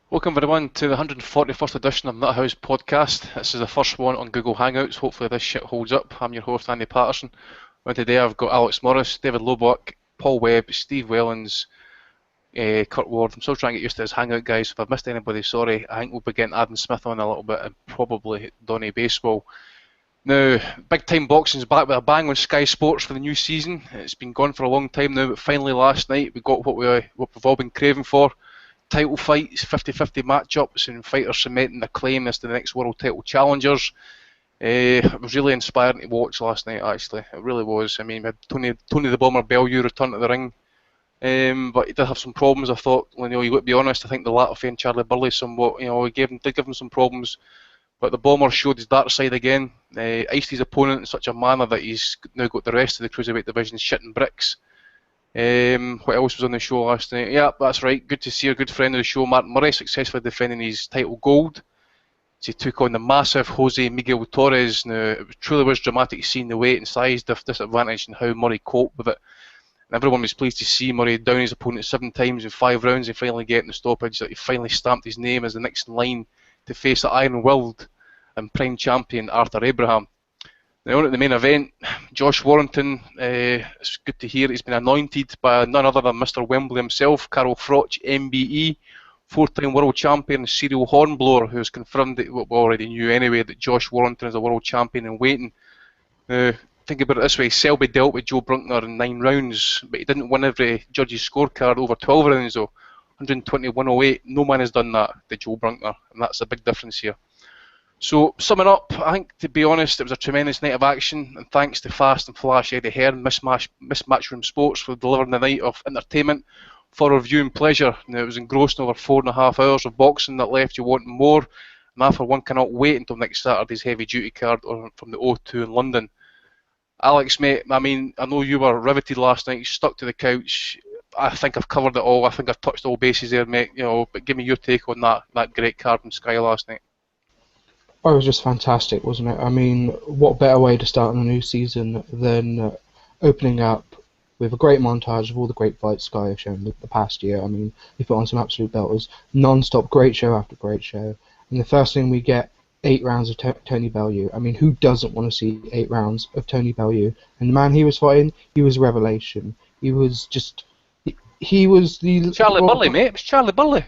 Welcome everyone to the 141st edition of Nuthouse podcast. This is the first one on Google Hangouts. Hopefully this shit holds up. I'm your host Andy Patterson. And today I've got Alex Morris, David Lobach, Paul Webb, Steve Wellens, Kurt Ward. I'm still trying to get used to this Hangout, guys. If I've missed anybody, sorry. I think we'll be getting Adam Smith on a little bit and probably Donny Baseball. Now, big time boxing's back with a bang on Sky Sports for the new season. It's been gone for a long time now, but finally last night we got what we've all been craving for. Title fights, 50-50 matchups, and fighters cementing their claim as the next world title challengers. It was really inspiring to watch last night, actually. It really was. I mean, we had Tony the Bomber Bellew return to the ring, but he did have some problems. I thought, you got to be honest, I think the latter and Charlie Burley somewhat, did give him some problems. But the Bomber showed his dark side again, iced his opponent in such a manner that he's now got the rest of the cruiserweight division shitting bricks. What else was on the show last night? Yeah, that's right. Good to see a good friend of the show, Martin Murray, successfully defending his title gold. He took on the massive Jose Miguel Torres. Now, it truly was dramatic seeing the weight and size disadvantage and how Murray coped with it. And everyone was pleased to see Murray down his opponent 7 times in 5 rounds and finally getting the stoppage. That he finally stamped his name as the next in line to face the iron-willed and prime champion Arthur Abraham. Now on at the main event, Josh Warrington, it's good to hear he's been anointed by none other than Mr. Wembley himself, Carol Froch, MBE, 4-time world champion, serial hornblower, who has confirmed what we already knew anyway, that Josh Warrington is a world champion in waiting. Now, think about it this way, Selby dealt with Joe Brunkner in 9 rounds, but he didn't win every judge's scorecard over 12 rounds though. 120-108, no man has done that to Joe Brunkner, and that's a big difference here. So, summing up, I think, to be honest, it was a tremendous night of action, and thanks to Fast and Flash Eddie Hearn, Mismatchroom Sports, for delivering the night of entertainment for our viewing pleasure. Now, it was engrossing over 4.5 hours of boxing that left you wanting more, and I, for one, cannot wait until next Saturday's heavy-duty card from the O2 in London. Alex, mate, I mean, I know you were riveted last night, you stuck to the couch. I think I've covered it all. I think I've touched all bases there, mate. But give me your take on that great card from Sky last night. Oh, it was just fantastic, wasn't it? I mean, what better way to start the new season than opening up with a great montage of all the great fights Sky have shown the past year. I mean, we put on some absolute belters, non-stop, great show after great show. And the first thing we get, 8 rounds of Tony Bellew. I mean, who doesn't want to see 8 rounds of Tony Bellew? And the man he was fighting, he was a revelation. He was just, he was the... Charlie Burley, mate. It was Charlie Burley.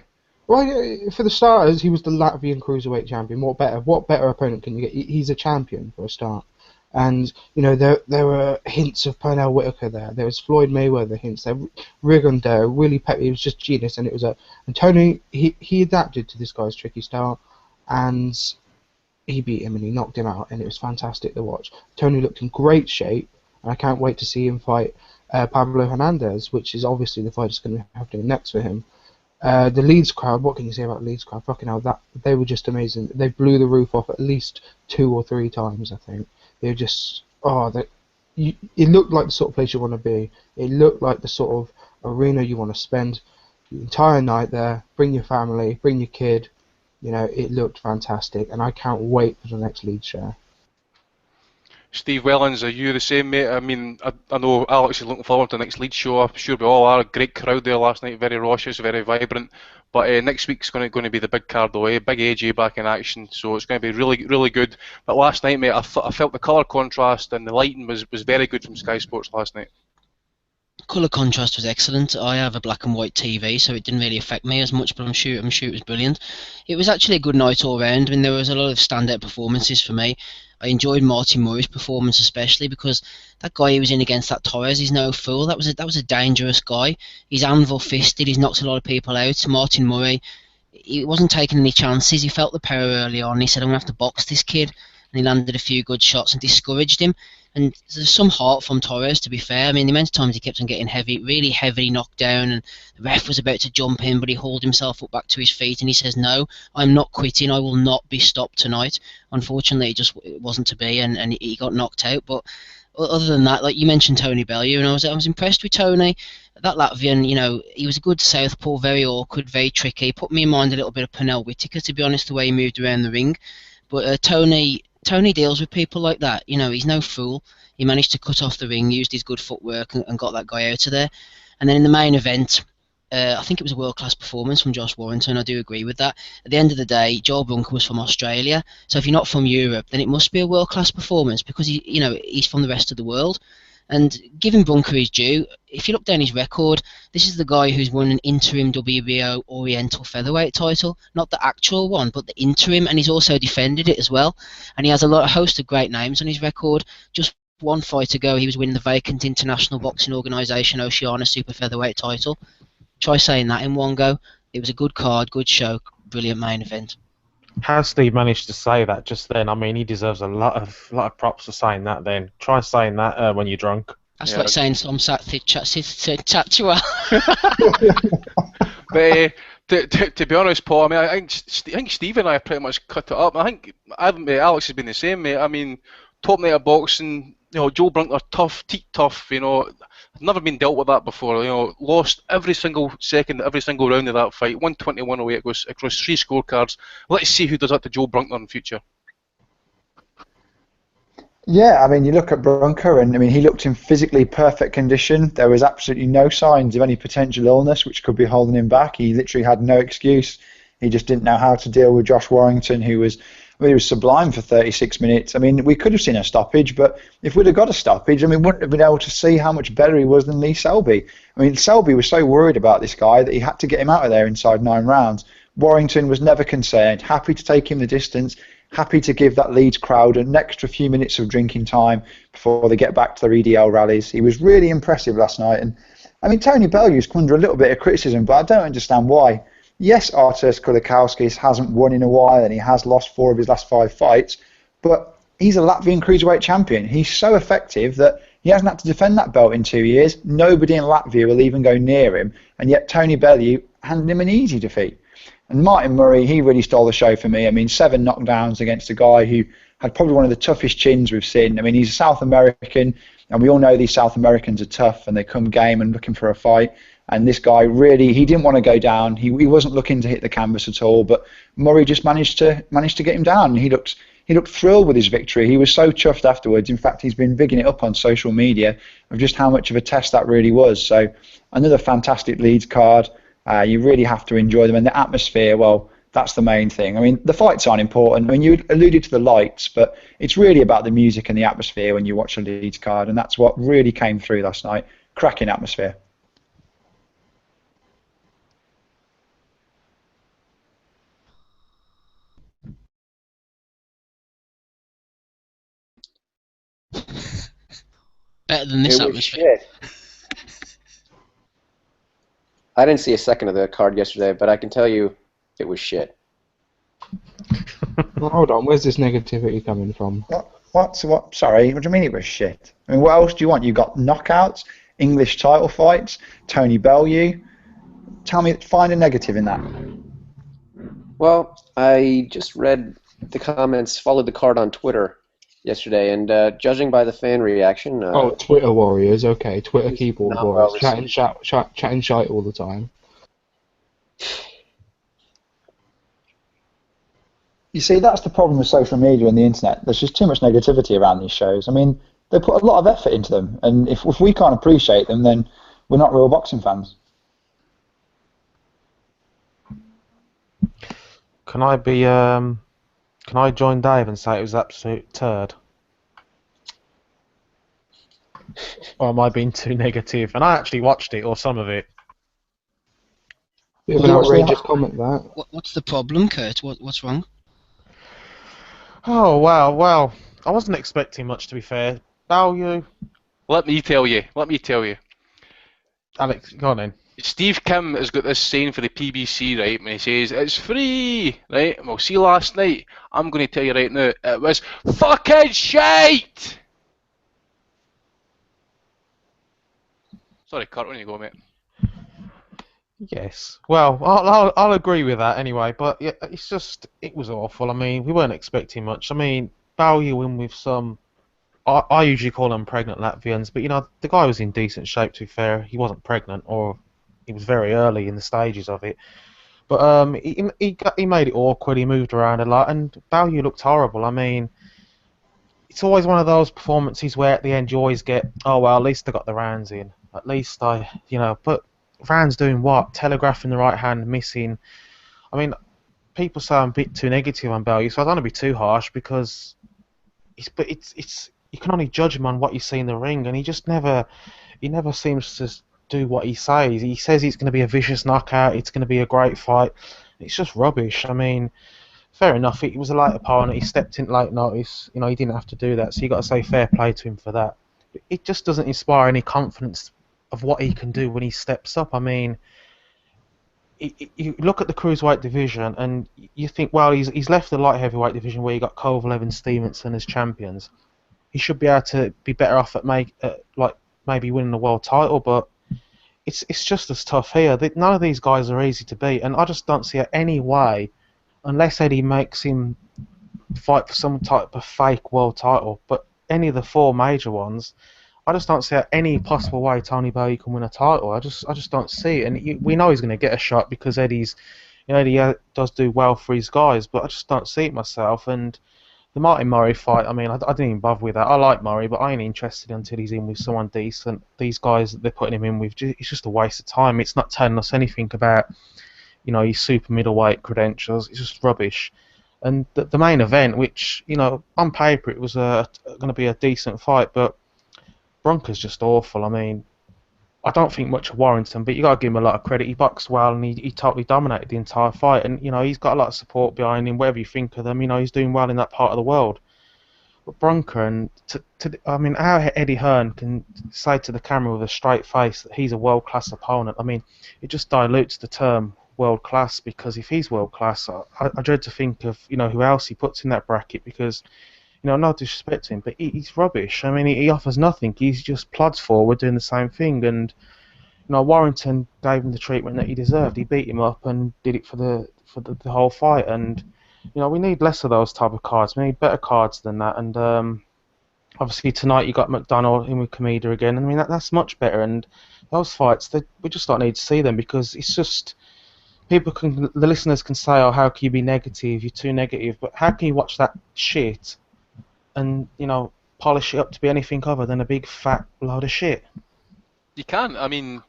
Well, for the starters, he was the Latvian cruiserweight champion. What better opponent can you get? He's a champion for a start. And there were hints of Pernell Whitaker there. There was Floyd Mayweather hints there. Rigondeaux, really peppy. It was just genius. And Tony, he adapted to this guy's tricky style, and he beat him and he knocked him out. And it was fantastic to watch. Tony looked in great shape, and I can't wait to see him fight Pablo Hernandez, which is obviously the fight that's going to have to be next for him. The Leeds crowd, what can you say about the Leeds crowd? Fucking hell, they were just amazing. They blew the roof off at least 2 or 3 times, I think. They were just, it looked like the sort of place you want to be. It looked like the sort of arena you want to spend the entire night there. Bring your family, bring your kid. It looked fantastic, and I can't wait for the next Leeds show. Steve Wellens, are you the same, mate? I mean, I know Alex is looking forward to the next Leeds show. I'm sure we all are. A great crowd there last night, very raucous, very vibrant. But next week's going to be the big card away. Big AJ back in action, so it's going to be really, really good. But last night, mate, I felt the colour contrast and the lighting was very good from Sky Sports last night. Colour contrast was excellent. I have a black and white TV, so it didn't really affect me as much, but I'm sure it was brilliant. It was actually a good night all round. I mean, there was a lot of standout performances for me. I enjoyed Martin Murray's performance especially because that guy he was in against, that Torres, he's no fool. That was a dangerous guy. He's anvil-fisted. He's knocked a lot of people out. Martin Murray, he wasn't taking any chances. He felt the power early on. He said, I'm going to have to box this kid. And he landed a few good shots and discouraged him. And there's some heart from Torres, to be fair. I mean, the amount of times he kept on getting really heavily knocked down, and the ref was about to jump in, but he hauled himself up back to his feet, and he says, no, I'm not quitting, I will not be stopped tonight. Unfortunately, it wasn't to be, and he got knocked out. But other than that, like you mentioned Tony Bellew, and I was impressed with Tony. That Latvian, he was a good southpaw, very awkward, very tricky. Put me in mind a little bit of Pernell Whitaker, to be honest, the way he moved around the ring. But Tony deals with people like that. He's no fool. He managed to cut off the ring, used his good footwork, and got that guy out of there. And then in the main event, I think it was a world-class performance from Josh Warrington. I do agree with that. At the end of the day, Joel Brunker was from Australia, so if you're not from Europe, then it must be a world-class performance because he's from the rest of the world. And giving Brunker his due, if you look down his record, this is the guy who's won an interim WBO Oriental featherweight title, not the actual one, but the interim, and he's also defended it as well. And he has a host of great names on his record. Just one fight ago, he was winning the vacant International Boxing Organisation Oceania Super Featherweight title. Try saying that in one go. It was a good card, good show, brilliant main event. How Steve managed to say that just then, I mean, he deserves a lot of props for saying that then. Try saying that when you're drunk. That's like saying some Saskatchewan. But to be honest, Paul, I mean, I think Steve and I have pretty much cut it up. I think Alex has been the same, mate. I mean, top night of boxing, Joe Brunkner, tough, tough, I've never been dealt with that before, lost every single second, every single round of that fight, 120-108 across 3 scorecards. Let's see who does that to Joe Brunkner in the future. Yeah, I mean, you look at Brunker, and I mean, he looked in physically perfect condition. There was absolutely no signs of any potential illness which could be holding him back. He literally had no excuse. He just didn't know how to deal with Josh Warrington, who was sublime for 36 minutes. I mean, we could have seen a stoppage, but if we'd have got a stoppage, I mean, we wouldn't have been able to see how much better he was than Lee Selby. I mean, Selby was so worried about this guy that he had to get him out of there inside 9 rounds. Warrington was never concerned, happy to take him the distance, happy to give that Leeds crowd an extra few minutes of drinking time before they get back to their EDL rallies. He was really impressive last night. And I mean, Tony Bellew's come under a little bit of criticism, but I don't understand why. Yes, Artur Kulikauskis hasn't won in a while, and he has lost 4 of his last 5 fights, but he's a Latvian cruiserweight champion. He's so effective that he hasn't had to defend that belt in 2 years. Nobody in Latvia will even go near him, and yet Tony Bellew handed him an easy defeat. And Martin Murray, he really stole the show for me. I mean, 7 knockdowns against a guy who had probably one of the toughest chins we've seen. I mean, he's a South American, and we all know these South Americans are tough, and they come game and looking for a fight. And this guy really, he didn't want to go down. He wasn't looking to hit the canvas at all, but Murray just managed to get him down. He looked thrilled with his victory. He was so chuffed afterwards. In fact, he's been bigging it up on social media of just how much of a test that really was. So another fantastic Leeds card. You really have to enjoy them. And the atmosphere, well, that's the main thing. I mean, the fights aren't important. I mean, you alluded to the lights, but it's really about the music and the atmosphere when you watch a Leeds card, and that's what really came through last night. Cracking atmosphere. Better than this It was atmosphere. shit. I didn't see a second of the card yesterday, but I can tell you it was shit. Well, hold on, where's this negativity coming from? What? Sorry, what do you mean it was shit? I mean, what else do you want? You got knockouts, English title fights, Tony Bellew. Tell me, find a negative in that. Well, I just read the comments, followed the card on Twitter yesterday, and judging by the fan reaction... Twitter warriors, okay, Twitter keyboard not warriors, well chatting shite all the time. You see, that's the problem with social media and the internet. There's just too much negativity around these shows. I mean, they put a lot of effort into them, and if we can't appreciate them, then we're not real boxing fans. Can I join Dave and say it was absolute turd? Or am I being too negative? And I actually watched it, or some of it. Bit of an outrageous comment, that. What's the problem, Kurt? What's wrong? Oh, well, I wasn't expecting much, to be fair. Value. Let me tell you. Alex, go on then. Steve Kim has got this saying for the PBC, right, and he says, it's free, right? Well, see last night, I'm going to tell you right now, it was fucking shite! Sorry, Kurt, on you go, mate. Yes. Well, I'll agree with that anyway, but yeah, it was awful. I mean, we weren't expecting much. I mean, Value in with some, I usually call them pregnant Latvians, but the guy was in decent shape, to be fair. He wasn't pregnant, or he was very early in the stages of it. But he made it awkward, he moved around a lot, and Value looked horrible. I mean, it's always one of those performances where at the end you always get, oh well, at least I got the rounds in. At least but Van's doing what? Telegraphing the right hand, missing. I mean, people say I'm a bit too negative on Bellew, so I don't want to be too harsh because it's you can only judge him on what you see in the ring, and he never seems to do what he says. He says it's going to be a vicious knockout, it's going to be a great fight. It's just rubbish. I mean, fair enough. It was a late opponent. He stepped in late notice. You know, he didn't have to do that, so you got to say fair play to him for that. But it just doesn't inspire any confidence of what he can do when he steps up. I mean, you look at the cruiserweight division and you think, well, he's left the light heavyweight division where you got Kovalev and Stevenson as champions. He should be able to be better off at like maybe winning the world title, but it's just as tough here. None of these guys are easy to beat, and I just don't see any way, unless Eddie makes him fight for some type of fake world title. But any of the four major ones, I just don't see any possible way Tony Bellew can win a title. I just don't see it, and we know he's going to get a shot because Eddie does do well for his guys, but I just don't see it myself. And the Martin Murray fight, I mean, I didn't even bother with that. I like Murray, but I ain't interested until he's in with someone decent. These guys that they're putting him in with, it's just a waste of time. It's not telling us anything about, his super middleweight credentials. It's just rubbish. And the main event, which, on paper it was going to be a decent fight, but Bronca's just awful. I mean, I don't think much of Warrington, but you got to give him a lot of credit. He boxed well and he totally dominated the entire fight. And, he's got a lot of support behind him, whatever you think of them. He's doing well in that part of the world. But Bronca, and I mean, how Eddie Hearn can say to the camera with a straight face that he's a world-class opponent, I mean, it just dilutes the term world-class, because if he's world-class, I dread to think of, who else he puts in that bracket, because no disrespect to him, but he's rubbish. I mean, he offers nothing. He's just plods forward doing the same thing. And Warrington gave him the treatment that he deserved. He beat him up and did it for the whole fight. And we need less of those type of cards. We need better cards than that. And obviously tonight you got McDonald in with Kameda again. I mean, that's much better. And those fights, we just don't need to see them, because it's just the listeners can say, oh, how can you be negative? You're too negative. But how can you watch that shit and polish it up to be anything other than a big fat load of shit? You can. I mean,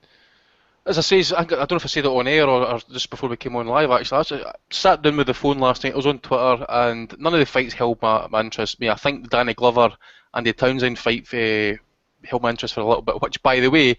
as I say, I don't know if I said it on air or just before we came on live. Actually, I sat down with the phone last night. I was on Twitter, and none of the fights held my interest. I think the Danny Glover and the Townsend fight held my interest for a little bit. Which, by the way,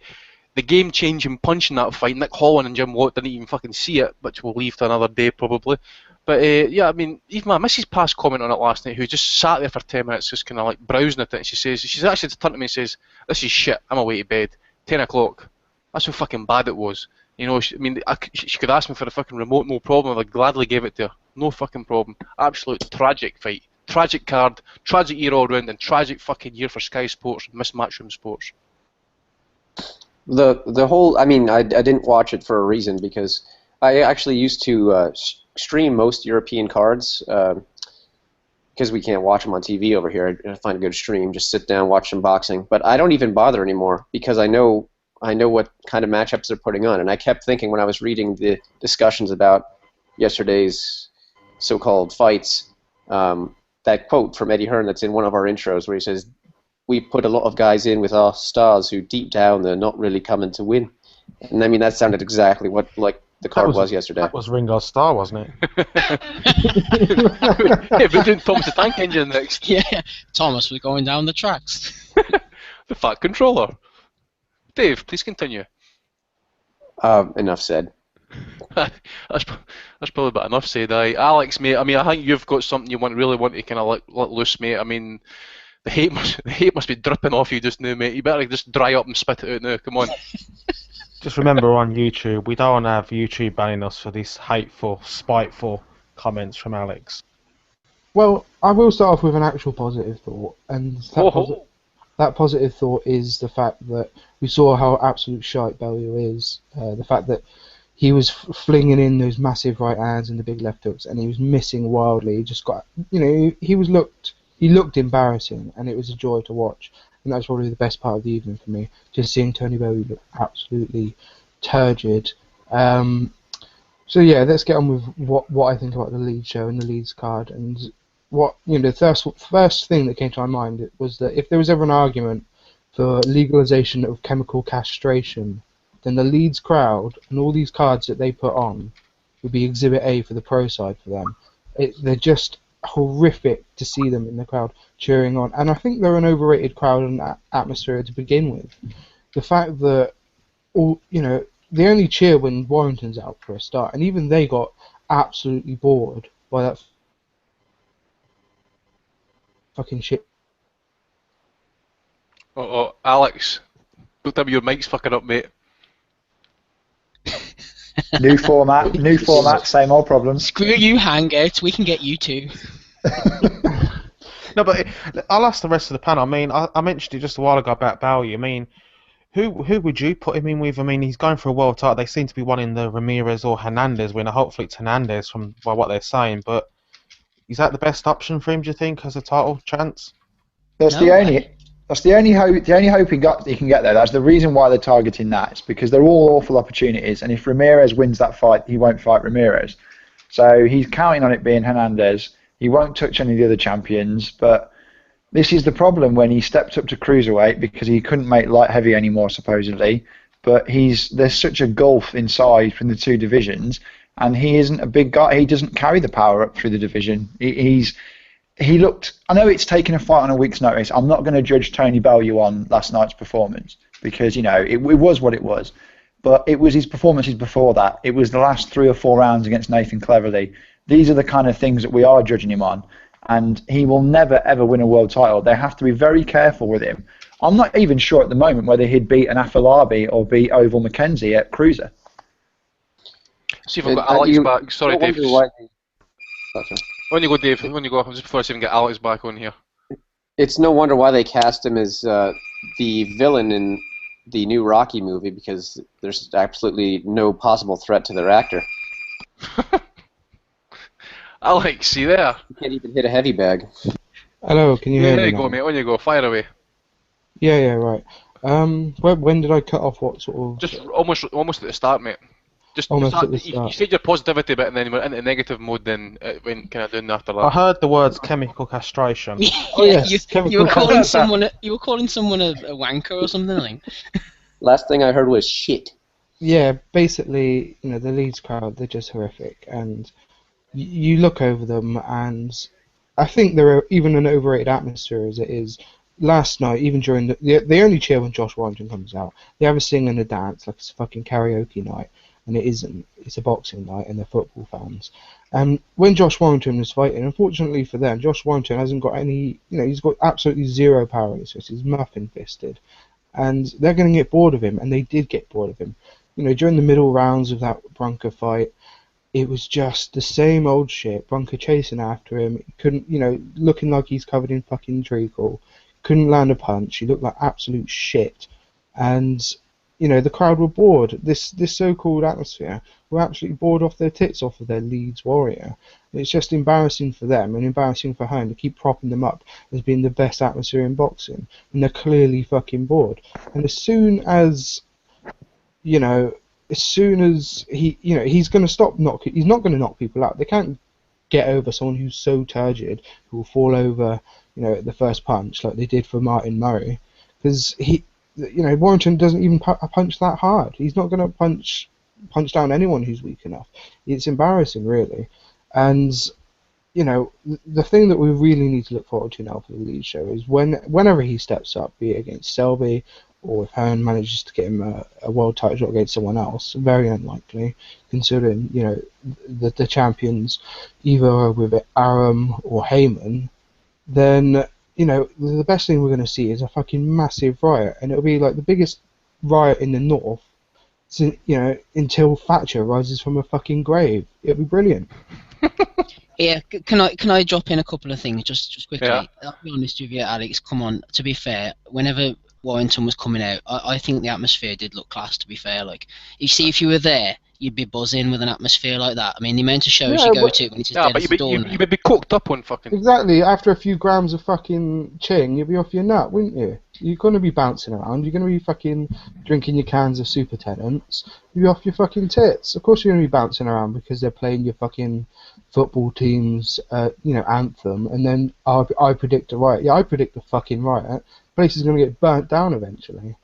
the game-changing punch in that fight, Nick Holland and Jim Watt didn't even fucking see it, which we'll leave to another day probably. But yeah, I mean, even my missus passed comment on it last night, who just sat there for 10 minutes just kind of like browsing at it, and she's actually turned to me and says, "This is shit, I'm away to bed, 10 o'clock. That's how fucking bad it was." She could ask me for a fucking remote, no problem, I'd gladly give it to her. No fucking problem. Absolute tragic fight. Tragic card, tragic year all round, and tragic fucking year for Sky Sports and Miss Matchroom Sports. The whole, I mean, I didn't watch it for a reason, because I actually used to stream most European cards, because we can't watch them on TV over here. I find a good stream, just sit down, watch some boxing. But I don't even bother anymore, because I know what kind of matchups they're putting on. And I kept thinking when I was reading the discussions about yesterday's so-called fights, that quote from Eddie Hearn that's in one of our intros where he says, "We put a lot of guys in with our stars who deep down they're not really coming to win." And I mean, that sounded exactly what the card was yesterday. That was Ringo's star, wasn't it? Yeah, but didn't Thomas the Tank Engine next? Yeah, Thomas was going down the tracks. The Fat Controller. Dave, please continue. Enough said. That's probably about enough said. Alex, mate, I mean, I think you've got something you really want to kind of let loose, mate. I mean, the hate must be dripping off you just now, mate. You better just dry up and spit it out now. Come on. Just remember, on YouTube, we don't have YouTube banning us for these hateful, spiteful comments from Alex. Well, I will start off with an actual positive thought, and that positive thought is the fact that we saw how absolute shite Bellew is. The fact that he was flinging in those massive right hands and the big left hooks, and he was missing wildly. He just got, he looked embarrassing, and it was a joy to watch. And that's probably the best part of the evening for me, just seeing Tony Bellew look absolutely turgid. So yeah, let's get on with what I think about the Leeds show and the Leeds card. And the first thing that came to my mind was that if there was ever an argument for legalization of chemical castration, then the Leeds crowd and all these cards that they put on would be Exhibit A for the pro side for them. They're just horrific to see them in the crowd cheering on, and I think they're an overrated crowd and atmosphere to begin with. The fact that they only cheer when Warrington's out for a start, and even they got absolutely bored by that fucking shit. Oh, Alex, don't tell me your mic's fucking up, mate. New format, same old problems. Screw you, Hangouts. We can get you too. No, but I'll ask the rest of the panel. I mean, I mentioned it just a while ago about Bowie. I mean, who would you put him in with? I mean, he's going for a world title. They seem to be wanting the Ramirez or Hernandez winner. Hopefully it's Hernandez by what they're saying. But is that the best option for him, do you think, as a title chance? That's the only hope he can get there. That's the reason why they're targeting that. It's because they're all awful opportunities, and if Ramirez wins that fight, he won't fight Ramirez. So he's counting on it being Hernandez. He won't touch any of the other champions, but this is the problem when he stepped up to cruiserweight because he couldn't make light heavy anymore, supposedly. But there's such a gulf in size between the two divisions, and he isn't a big guy. He doesn't carry the power up through the division. He looked. I know it's taken a fight on a week's notice. I'm not going to judge Tony Bellew on last night's performance because it was what it was. But it was his performances before that. It was the last 3 or 4 rounds against Nathan Cleverly. These are the kind of things that we are judging him on, and he will never ever win a world title. They have to be very careful with him. I'm not even sure at the moment whether he'd beat an Afolabi or beat Oval McKenzie at cruiser. See if I've got Alex back. Sorry, Dave. On you go, Dave. On you go. Just before I see if I can get Alex back on here. It's no wonder why they cast him as the villain in the new Rocky movie, because there's absolutely no possible threat to their actor. Alex, see there? You can't even hit a heavy bag. Hello, can you hear me? There you go, mate. On you go. Fire away. Yeah, right. When did I cut off? What sort of? Just almost at the start, mate. Just almost start, at the start. You said your positivity bit, and then you went into negative mode. Then it went kind of down after that. I heard the words chemical castration. Oh yes, you were calling someone. You were calling someone a wanker or something. I think. Last thing I heard was shit. Yeah, basically, the Leeds crowd, they're just horrific, and you look over them, and I think they're even an overrated atmosphere as it is. Last night, even during they only cheer when Josh Warrington comes out. They have a sing and a dance like it's a fucking karaoke night, and it isn't. It's a boxing night, and they're football fans. And when Josh Warrington was fighting, unfortunately for them, Josh Warrington hasn't got any. He's got absolutely zero power in his fist. He's muffin-fisted, and they're going to get bored of him, and they did get bored of him. During the middle rounds of that Bronco fight, it was just the same old shit. Bronco chasing after him. He couldn't, looking like he's covered in fucking treacle. Couldn't land a punch. He looked like absolute shit. And, the crowd were bored. This so-called atmosphere were absolutely bored off their tits off of their Leeds Warrior. And it's just embarrassing for them and embarrassing for home to keep propping them up as being the best atmosphere in boxing. And they're clearly fucking bored. And as soon as he's going to stop he's not going to knock people out. They can't get over someone who's so turgid who will fall over, at the first punch like they did for Martin Murray, because Warrington doesn't even punch that hard. He's not going to punch down anyone who's weak enough. It's embarrassing, really. And the thing that we really need to look forward to now for the lead show is whenever he steps up, be it against Selby, or if Hearn manages to get him a world title shot against someone else, very unlikely, considering the champions either with Aram or Heyman, then the best thing we're going to see is a fucking massive riot, and it'll be like the biggest riot in the north, until Thatcher rises from a fucking grave. It'll be brilliant. Yeah, can I drop in a couple of things just quickly? Yeah. I'll be honest with you, Alex. Come on. To be fair, whenever Warrington was coming out, I think the atmosphere did look class. To be fair, like if you were there, you'd be buzzing with an atmosphere like that. I mean, the amount of shows you go to when it's just dead but as a doornail. you'd be cooked up on fucking. Exactly. After a few grams of fucking ching, you'd be off your nut, wouldn't you? You're going to be bouncing around. You're going to be fucking drinking your cans of Super Tenants. You'll be off your fucking tits. Of course you're going to be bouncing around because they're playing your fucking football team's, anthem. And then I predict a riot. Yeah, I predict a fucking riot. The place is going to get burnt down eventually.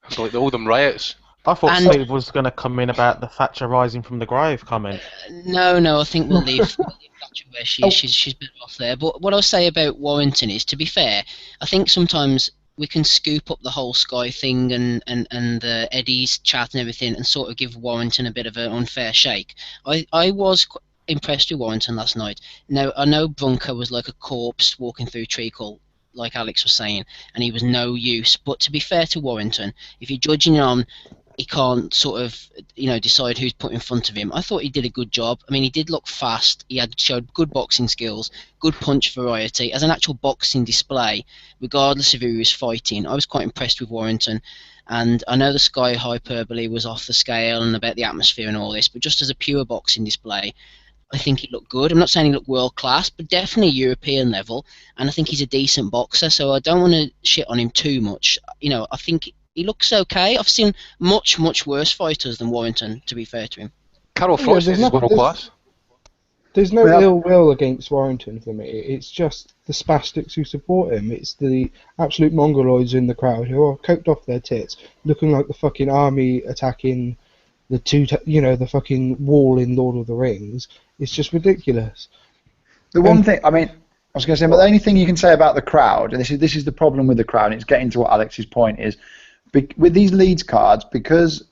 It's like the Oldham riots. I thought And Steve was going to come in about the Thatcher rising from the grave comment. no, I think we'll leave Thatcher where she is. Oh. She's better off there. But what I'll say about Warrington is, to be fair, I think sometimes we can scoop up the whole Sky thing and Eddie's chat and everything, and sort of give Warrington a bit of an unfair shake. I was impressed with Warrington last night. Now I know Brunker was like a corpse walking through treacle, like Alex was saying, and he was no use. But to be fair to Warrington, if you're judging on he can't sort of decide who's put in front of him. I thought he did a good job. I mean, he did look fast. He had showed good boxing skills, good punch variety. As an actual boxing display, regardless of who he was fighting, I was quite impressed with Warrington. And I know the Sky hyperbole was off the scale and about the atmosphere and all this, but just as a pure boxing display, I think he looked good. I'm not saying he looked world class, but definitely European level. And I think he's a decent boxer, so I don't want to shit on him too much. I think he looks okay. I've seen much worse fighters than Warrington, to be fair to him. Carol Yeah, Frost there's is nothing- world class. There's no Well- ill will against Warrington for me. It's just the spastics who support him. It's the absolute mongoloids in the crowd who are coked off their tits, looking like the fucking army attacking the fucking wall in Lord of the Rings. It's just ridiculous. The one thing, I mean, I was going to say, but the only thing you can say about the crowd, and this is the problem with the crowd, and it's getting to what Alex's point is, with these Leeds cards, because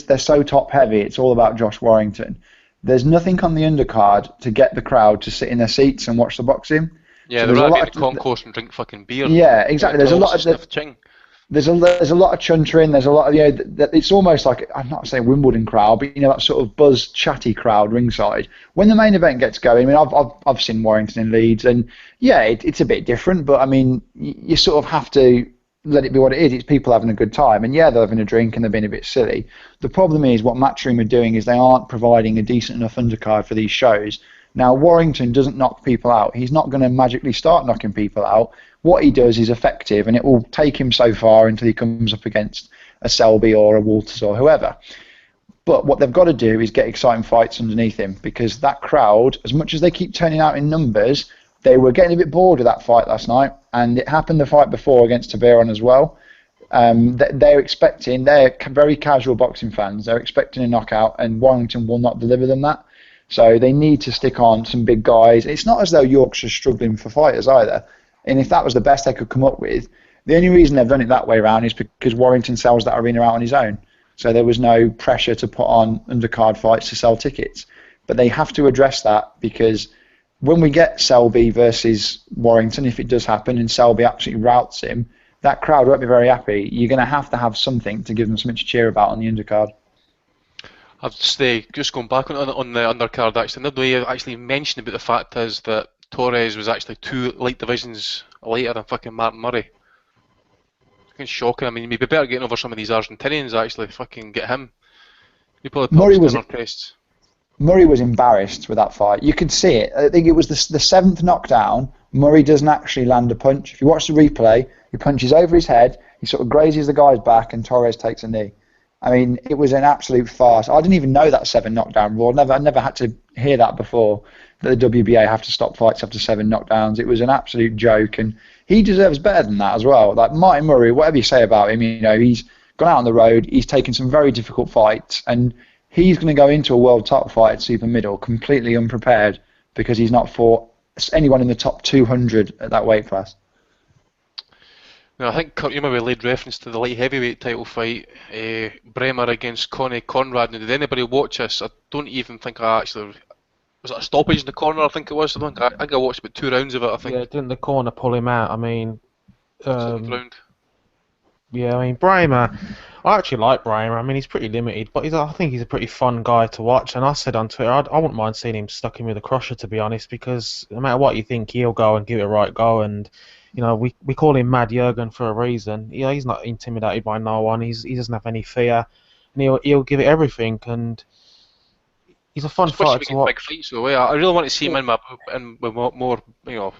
they're so top heavy, it's all about Josh Warrington. There's nothing on the undercard to get the crowd to sit in their seats and watch the boxing. Yeah, So they'd there's a rather lot be in of- the concourse and drink fucking beer. Yeah, exactly. There's a lot of sniff ching. there's a lot of chuntering. There's a lot of it's almost like, I'm not saying Wimbledon crowd, but that sort of buzz chatty crowd ringside. When the main event gets going, I mean, I've seen Warrington in Leeds, and yeah, it's a bit different, but I mean, you sort of have to let it be what it is. It's people having a good time, and yeah, they're having a drink and they're being a bit silly. The problem is what Matchroom are doing is they aren't providing a decent enough undercard for these shows. Now, Warrington doesn't knock people out. He's not going to magically start knocking people out. What he does is effective, and it will take him so far until he comes up against a Selby or a Walters or whoever. But what they've got to do is get exciting fights underneath him, because that crowd, as much as they keep turning out in numbers, they were getting a bit bored of that fight last night, and it happened the fight before against Tabiron as well. They're very casual boxing fans, they're expecting a knockout, and Warrington will not deliver them that. So they need to stick on some big guys. It's not as though Yorkshire's struggling for fighters either. And if that was the best they could come up with, the only reason they've done it that way around is because Warrington sells that arena out on his own. So there was no pressure to put on undercard fights to sell tickets. But they have to address that, because when we get Selby versus Warrington, if it does happen and Selby absolutely routs him, that crowd won't be very happy. You're going to have something to give them something to cheer about on the undercard. I've just gone back on the undercard, actually. Nobody actually mentioned about the fact is that Torres was actually 2 light divisions lighter than fucking Martin Murray. Fucking shocking. I mean, you'd be better getting over some of these Argentinians, actually. Fucking get him. You probably put Murray up our crests. Murray was embarrassed with that fight. You could see it. I think it was the 7th knockdown. Murray doesn't actually land a punch. If you watch the replay, he punches over his head, he sort of grazes the guy's back, and Torres takes a knee. I mean, it was an absolute farce. I didn't even know that 7 knockdown rule. I never had to hear that before, that the WBA have to stop fights after 7 knockdowns. It was an absolute joke, and he deserves better than that as well. Like Martin Murray, whatever you say about him, he's gone out on the road, he's taken some very difficult fights, and he's going to go into a world top fight at super middle completely unprepared, because he's not fought anyone in the top 200 at that weight class. Now, I think Kurt, you maybe laid reference to the light heavyweight title fight, Bremer against Connie Conrad. Now, did anybody watch this? I don't even think I actually... Was it a stoppage in the corner, I think it was? I think I watched about 2 rounds of it, I think. Yeah, didn't the corner pull him out? I mean... 7th round. Yeah, I mean, Bramer, I actually like Bramer. I mean, he's pretty limited, but I think he's a pretty fun guy to watch. And I said on Twitter, I wouldn't mind seeing him stuck in with a crusher, to be honest, because no matter what you think, he'll go and give it a right go. And, we call him Mad Jurgen for a reason. He's not intimidated by no one. He doesn't have any fear. And he'll give it everything. And he's a fun fighter to watch. Big fights, though. I really want to see him in with more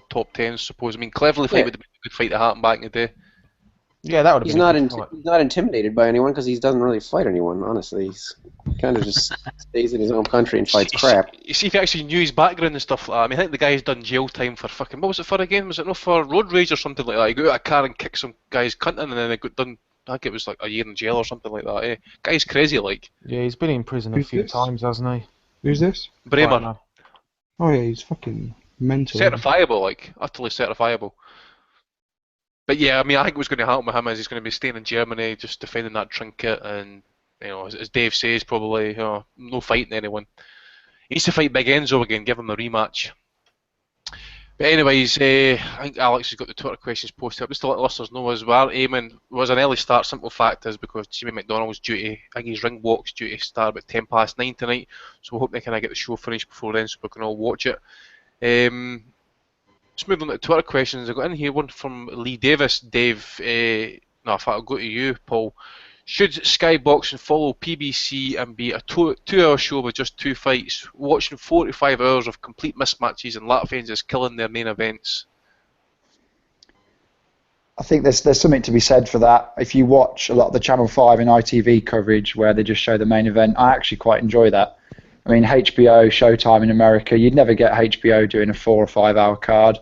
top 10s, I suppose. I mean, Cleverly fight would have been a good fight to happen back in the day. Yeah, that would have He's been not a good fight. he's not intimidated by anyone, because he doesn't really fight anyone. Honestly, he's kind of just stays in his own country and fights crap. You see, if you actually knew his background and stuff like that, I mean, I think the guy's done jail time for fucking, what was it for again? Was it not for road rage or something like that? He got out of a car and kicked some guy's cunt in, and then they got done I think it was like a year in jail or something like that. Guy's crazy, like. Yeah, he's been in prison a Who's few this? times, hasn't he? Who's this? Bremer. Right, Oh yeah, he's fucking mental. Certifiable, like, utterly certifiable. But yeah, I mean, I think what's going to happen with him is he's going to be staying in Germany, just defending that trinket, and as Dave says, probably no fighting anyone. He needs to fight Big Enzo again, give him a rematch. But anyways, I think Alex has got the Twitter questions posted up. Just to let listeners know as well, Eamon was an early start. Simple fact is because Jimmy McDonald's duty, I think his ring walk's due to start about 9:10 tonight. So we hope they kind of get the show finished before then, so we can all watch it. Let's move on to Twitter questions. I got in here one from Lee Davis. Dave, no, in fact, I'll go to you, Paul. Should Sky Boxing follow PBC and be a two-hour show with just 2 fights? Watching 45 hours of complete mismatches and Latvians is killing their main events. I think there's something to be said for that. If you watch a lot of the Channel 5 and ITV coverage where they just show the main event, I actually quite enjoy that. I mean, HBO, Showtime in America, you'd never get HBO doing a 4 or 5 hour card.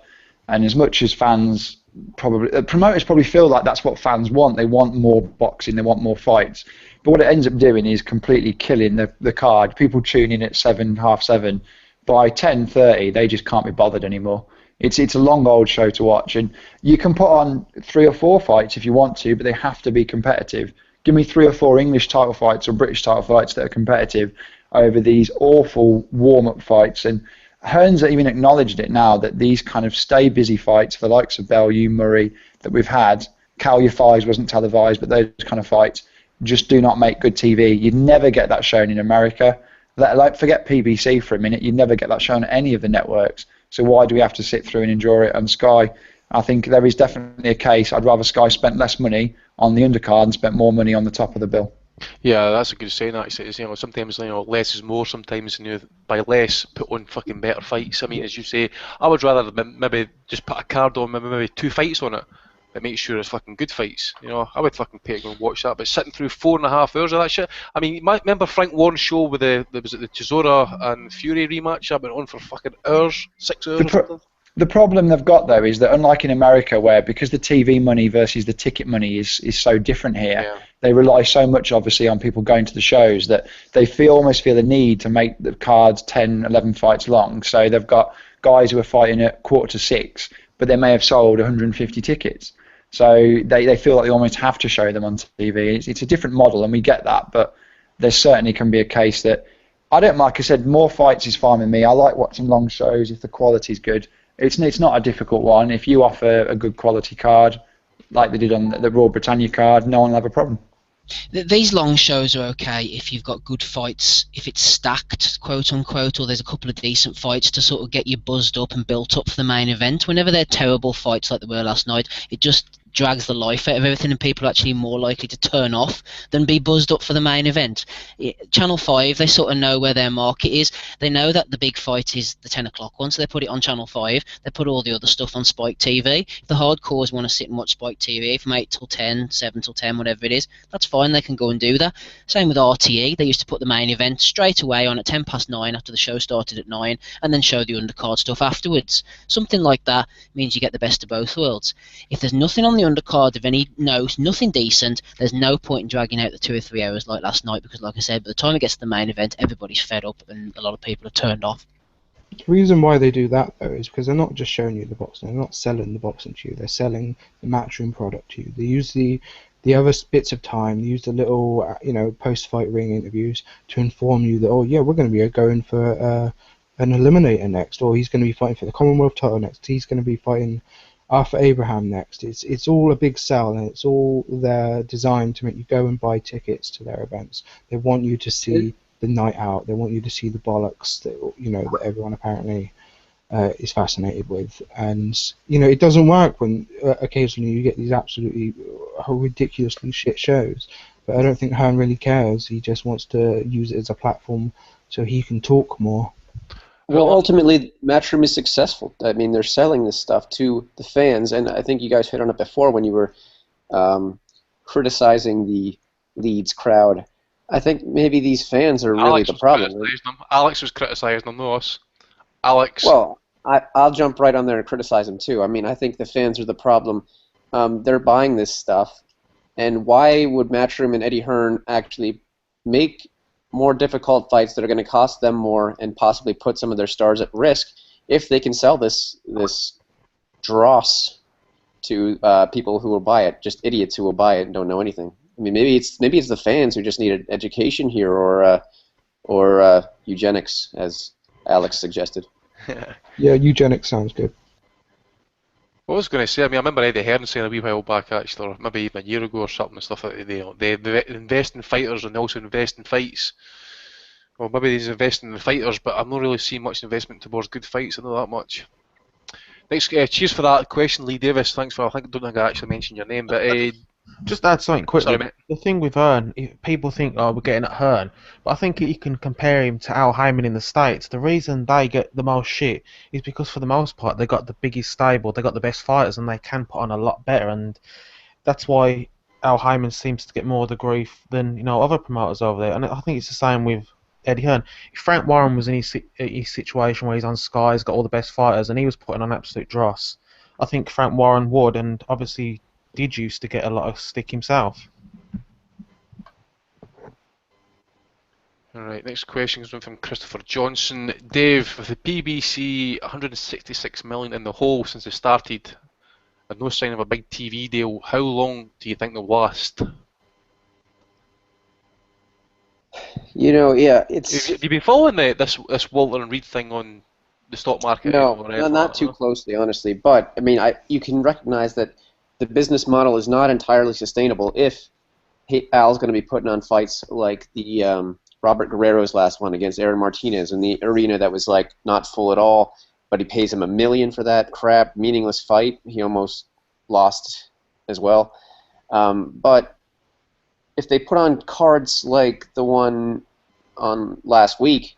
And as much as fans promoters probably feel like that's what fans want. They want more boxing, they want more fights. But what it ends up doing is completely killing the card. People tune in at 7, half 7. By 10:30, they just can't be bothered anymore. It's a long old show to watch, and you can put on 3 or 4 fights if you want to, but they have to be competitive. Give me 3 or 4 English title fights or British title fights that are competitive over these awful warm-up fights. And Hearn's even acknowledged it now that these kind of stay busy fights, the likes of Bellew, Murray, that we've had, Callier Fives wasn't televised, but those kind of fights just do not make good TV. You'd never get that shown in America. Forget PBC for a minute, you'd never get that shown at any of the networks. So why do we have to sit through and endure it on Sky? I think there is definitely a case. I'd rather Sky spent less money on the undercard and spent more money on the top of the bill. Yeah, that's a good saying. Actually, sometimes less is more. Sometimes by less, put on fucking better fights. I mean, as you say, I would rather maybe just put a card on, maybe 2 fights on it, but make sure it's fucking good fights. I would fucking pay to go and watch that. But sitting through 4.5 hours of that shit. I mean, remember Frank Warren's show with the Chisora and Fury rematch? That went on for fucking hours, 6 hours or something. The problem they've got, though, is that unlike in America, where because the TV money versus the ticket money is so different here, they rely so much, obviously, on people going to the shows that they almost feel the need to make the cards 10, 11 fights long. So they've got guys who are fighting at 5:45, but they may have sold 150 tickets. So they feel like they almost have to show them on TV. It's a different model, and we get that, but there certainly can be a case that, like I said, more fights is fine with me. I like watching long shows if the quality's good. It's not a difficult one. If you offer a good quality card, like they did on the Raw Britannia card, no one will have a problem. These long shows are okay if you've got good fights, if it's stacked, quote unquote, or there's a couple of decent fights to sort of get you buzzed up and built up for the main event. Whenever they're terrible fights like they were last night, it just drags the life out of everything, and people are actually more likely to turn off than be buzzed up for the main event. Channel 5, they sort of know where their market is. They know that the big fight is the 10 o'clock one, so they put it on Channel 5. They put all the other stuff on Spike TV. If the hardcores want to sit and watch Spike TV from 8 till 10, 7 till 10, whatever it is, that's fine, they can go and do that. Same with RTE. They used to put the main event straight away on at 9:10 after the show started at 9, and then show the undercard stuff afterwards. Something like that means you get the best of both worlds. If there's nothing on the undercard of any note, nothing decent, there's no point in dragging out the 2 or 3 hours like last night, because like I said, by the time it gets to the main event, everybody's fed up and a lot of people have turned off. The reason why they do that, though, is because they're not just showing you the boxing, they're not selling the boxing to you, they're selling the matchroom product to you. They use the other bits of time, they use the little post-fight ring interviews to inform you that, oh yeah, we're going to be going for an eliminator next, or he's going to be fighting for the Commonwealth title next, he's going to be fighting Arthur Abraham next. It's all a big sell, and it's all they're designed to make you go and buy tickets to their events. They want you to see the night out. They want you to see the bollocks that everyone apparently is fascinated with. And it doesn't work when occasionally you get these absolutely ridiculously shit shows. But I don't think Hearn really cares. He just wants to use it as a platform so he can talk more. Well, ultimately, Matchroom is successful. I mean, they're selling this stuff to the fans, and I think you guys hit on it before when you were criticizing the Leeds crowd. I think maybe these fans are really the problem. Alex was criticising them, not us. Alex. Well, I'll jump right on there and criticize them too. I mean, I think the fans are the problem. They're buying this stuff, And why would Matchroom and Eddie Hearn actually make more difficult fights that are going to cost them more and possibly put some of their stars at risk if they can sell this dross to people who will buy it, just idiots who will buy it and don't know anything? I mean, maybe it's the fans who just need education here, or eugenics, as Alex suggested. Yeah, eugenics sounds good. What I was going to say, I mean, I remember Eddie Hearn saying a wee while back, actually, or maybe even a year ago or something, and stuff like that, they invest in fighters and they also invest in fights. Well, maybe he's investing in the fighters, but I've not really seen much investment towards good fights, I know that much. Next, cheers for that question, Lee Davis. Thanks for. I don't think I actually mentioned your name, but Just add something quickly. sorry, mate. The thing with Hearn, people think, oh, we're getting at Hearn, but I think you can compare him to Al Heyman in the States. The reason they get the most shit is because, for the most part, they got the biggest stable, they got the best fighters, and they can put on a lot better. And that's why Al Heyman seems to get more of the grief than other promoters over there. And I think it's the same with Eddie Hearn. If Frank Warren was in his situation where he's on Sky, he's got all the best fighters, and he was putting on absolute dross, I think Frank Warren would, and obviously did used to get a lot of stick himself. Alright, next question comes from Christopher Johnson. Dave, with the BBC 166 million in the hole since they started, and no sign of a big TV deal, how long do you think they'll last? Yeah, it's... Have you been following this Walter and Reed thing on the stock market? No, not too closely, honestly. But, I mean, you can recognize that the business model is not entirely sustainable if Al's going to be putting on fights like the Robert Guerrero's last one against Aaron Martinez in the arena that was like not full at all, but he pays him $1 million for that crap, meaningless fight. He almost lost as well. But if they put on cards like the one on last week,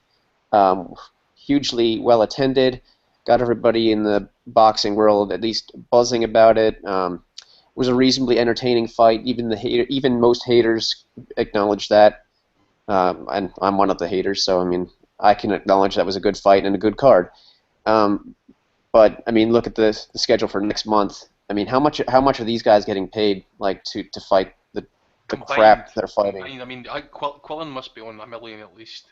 hugely well attended, got everybody in the boxing world at least buzzing about it. Was a reasonably entertaining fight. Even most haters acknowledge that, and I'm one of the haters, so I mean I can acknowledge that was a good fight and a good card. But I mean, look at the schedule for next month. I mean, how much are these guys getting paid, like to fight the crap they're fighting? I mean, Quillen must be on $1 million at least.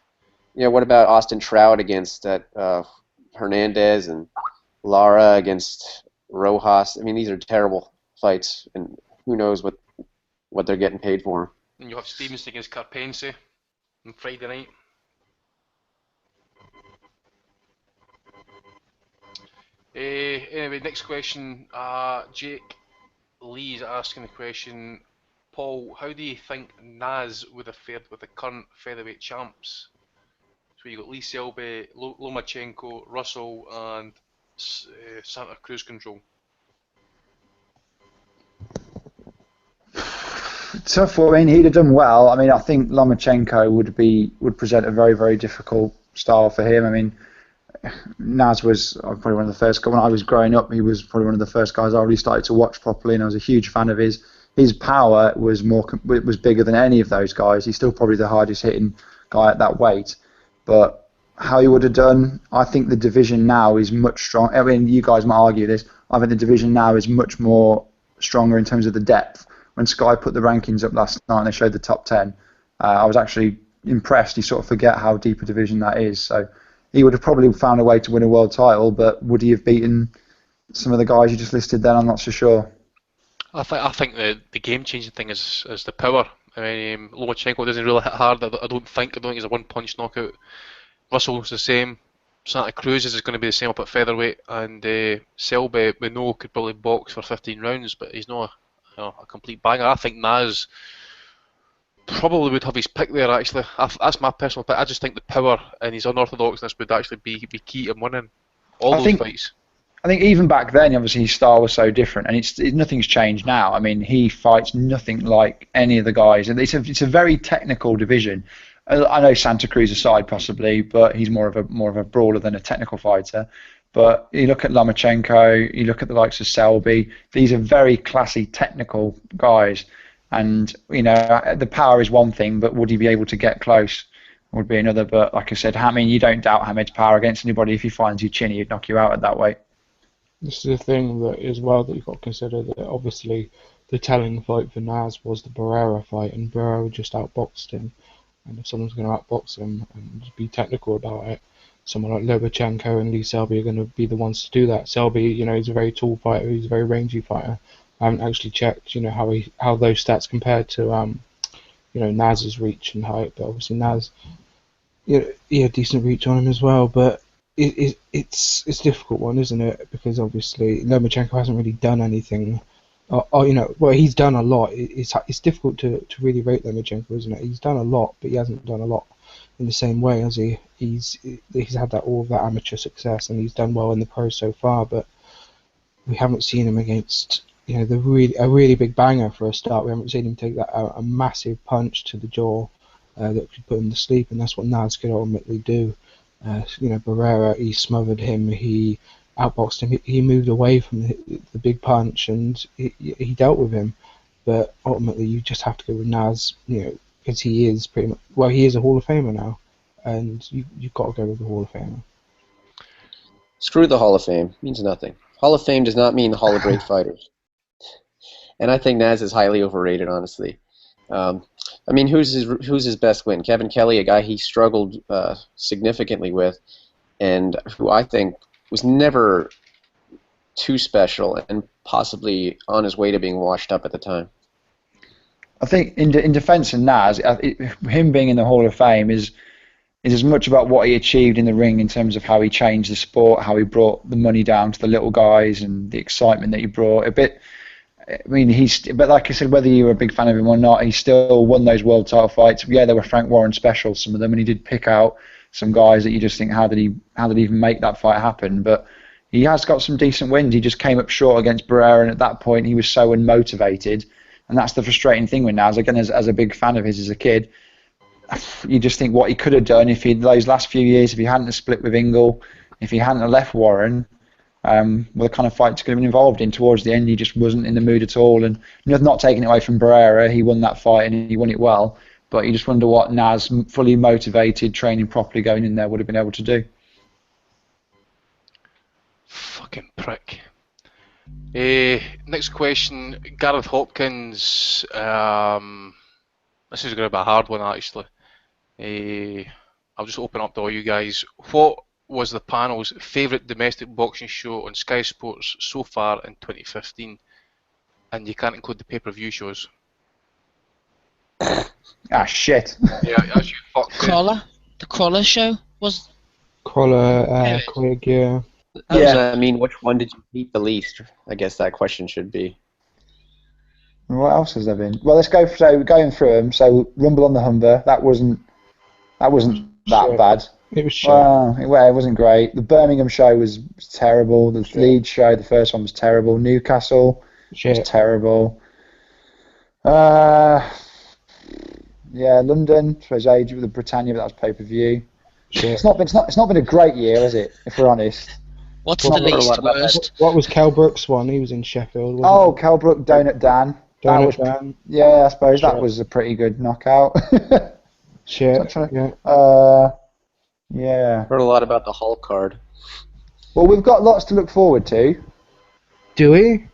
Yeah, what about Austin Trout against Hernandez, and Lara against Rojas? I mean, these are terrible fights, and who knows what they're getting paid for. And you have Stevenson against Carpence on Friday night. Anyway, next question. Jake Lee's asking the question. Paul, how do you think Naz would have fared with the current featherweight champs? So you got Lee Selby, Lomachenko, Russell, and Santa Cruz Control. Tough. I mean, he'd have done well. I mean, I think Lomachenko would present a very, very difficult style for him. I mean, Naz was probably one of the first. When I was growing up, he was probably one of the first guys I really started to watch properly, and I was a huge fan of his. His power was bigger than any of those guys. He's still probably the hardest hitting guy at that weight. But how he would have done, I think the division now is much stronger. I mean, you guys might argue this. I think the division now is much more stronger in terms of the depth. When Sky put the rankings up last night and they showed the top 10, I was actually impressed. You sort of forget how deep a division that is. So he would have probably found a way to win a world title, but would he have beaten some of the guys you just listed then? I'm not so sure. I think the game-changing thing is the power. I mean, Lomachenko doesn't really hit hard. I don't think he's a one-punch knockout. Russell's the same. Santa Cruz is going to be the same up at featherweight, and Selby, we know, could probably box for 15 rounds, but he's not a complete banger. I think Naz probably would have his pick there, actually. That's my personal pick. I just think the power and his unorthodoxness would actually be key to him winning all those fights. I think even back then, obviously, his style was so different, and nothing's changed now. I mean, he fights nothing like any of the guys, and it's a very technical division. I know Santa Cruz aside, possibly, but he's more of a brawler than a technical fighter. But you look at Lomachenko, you look at the likes of Selby. These are very classy, technical guys, and the power is one thing, but would he be able to get close? Would be another. But like I said, you don't doubt Hamid's power against anybody. If he finds you chinny, he'd knock you out at that weight. This is a thing that as well that you've got to consider, that obviously the telling fight for Naz was the Barrera fight, and Barrera just outboxed him. And if someone's going to outbox him and be technical about it, someone like Lobachenko and Lee Selby are going to be the ones to do that. Selby, he's a very tall fighter, he's a very rangy fighter. I haven't actually checked, how those stats compared to, Naz's reach and height, but obviously Naz, he had decent reach on him as well. But it's a difficult one, isn't it? Because obviously Lomachenko hasn't really done anything. Well, he's done a lot. It's difficult to really rate Lomachenko, isn't it? He's done a lot, but he hasn't done a lot in the same way as he's had all of that amateur success, and he's done well in the pros so far. But we haven't seen him against a really big banger for a start. We haven't seen him take a massive punch to the jaw that could put him to sleep, and that's what Naz could ultimately do. Barrera, he smothered him, he outboxed him, he moved away from the big punch, and he dealt with him. But ultimately, you just have to go with Naz, because he is pretty much, well, he is a Hall of Famer now, and you've got to go with the Hall of Famer. Screw the Hall of Fame. Means nothing. Hall of Fame does not mean the Hall of Great Fighters. And I think Naz is highly overrated, honestly. Who's his best win? Kevin Kelly, a guy he struggled significantly with, and who I think was never too special and possibly on his way to being washed up at the time. I think in defence of Naz, him being in the Hall of Fame is as much about what he achieved in the ring in terms of how he changed the sport, how he brought the money down to the little guys, and the excitement that he brought. But like I said, whether you were a big fan of him or not, he still won those world title fights. Yeah, they were Frank Warren specials, some of them, and he did pick out some guys that you just think, how did he even make that fight happen? But he has got some decent wins. He just came up short against Barrera, and at that point he was so unmotivated, and that's the frustrating thing with Naz. Again, as a big fan of his as a kid, you just think what he could have done if those last few years, if he hadn't have split with Ingle, if he hadn't have left Warren. The kind of fights could have been involved in. Towards the end, he just wasn't in the mood at all, and not taking it away from Barrera, he won that fight and he won it well, but you just wonder what Naz, fully motivated, training properly, going in there, would have been able to do. Fucking prick. Next question, Gareth Hopkins. This is going to be a hard one, actually. I'll just open up to all you guys. What was the panel's favourite domestic boxing show on Sky Sports so far in 2015? And you can't include the pay-per-view shows. Shit. Yeah, as you fucked it. Crawler? The Crawler show was... Crawler, Quig, yeah. Which one did you hate the least? I guess that question should be. What else has there been? Well, let's go. So going through them. So Rumble on the Humber. That wasn't that bad. It was shit. Well, it wasn't great. The Birmingham show was terrible. The Leeds show, the first one, was terrible. Newcastle was terrible. London, I suppose, age with the Britannia, but that was pay-per-view. It's not been a great year, has it? If we're honest. What's the least worst? What was Kel Brook's one? He was in Sheffield. Kel Brook, Donut Dan. Dan. Yeah, I suppose that was a pretty good knockout. Shit. Yeah. Heard a lot about the Hulk card. Well, we've got lots to look forward to. Do we?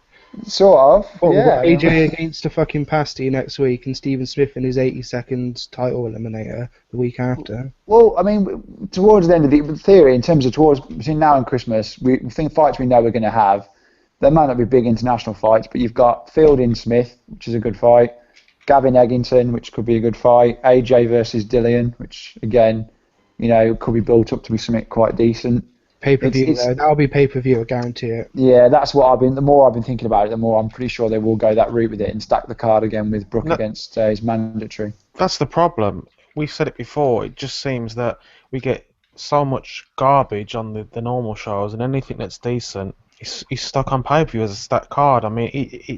Sort of. We've yeah. got AJ against a fucking pasty next week, and Stephen Smith in his 82nd title eliminator the week after. Well, towards the end of the theory, in terms of between now and Christmas, we think fights we know we're going to have. There might not be big international fights, but you've got Fielding Smith, which is a good fight. Gavin Eggington, which could be a good fight. AJ versus Dillian, which again, could be built up to be something quite decent. Pay-per-view, though. That'll be pay-per-view, I guarantee it. Yeah, that's what the more I've been thinking about it, the more I'm pretty sure they will go that route with it and stack the card again with Brook against his mandatory. That's the problem. We've said it before, it just seems that we get so much garbage on the normal shows, and anything that's decent is stuck on pay-per-view as a stacked card.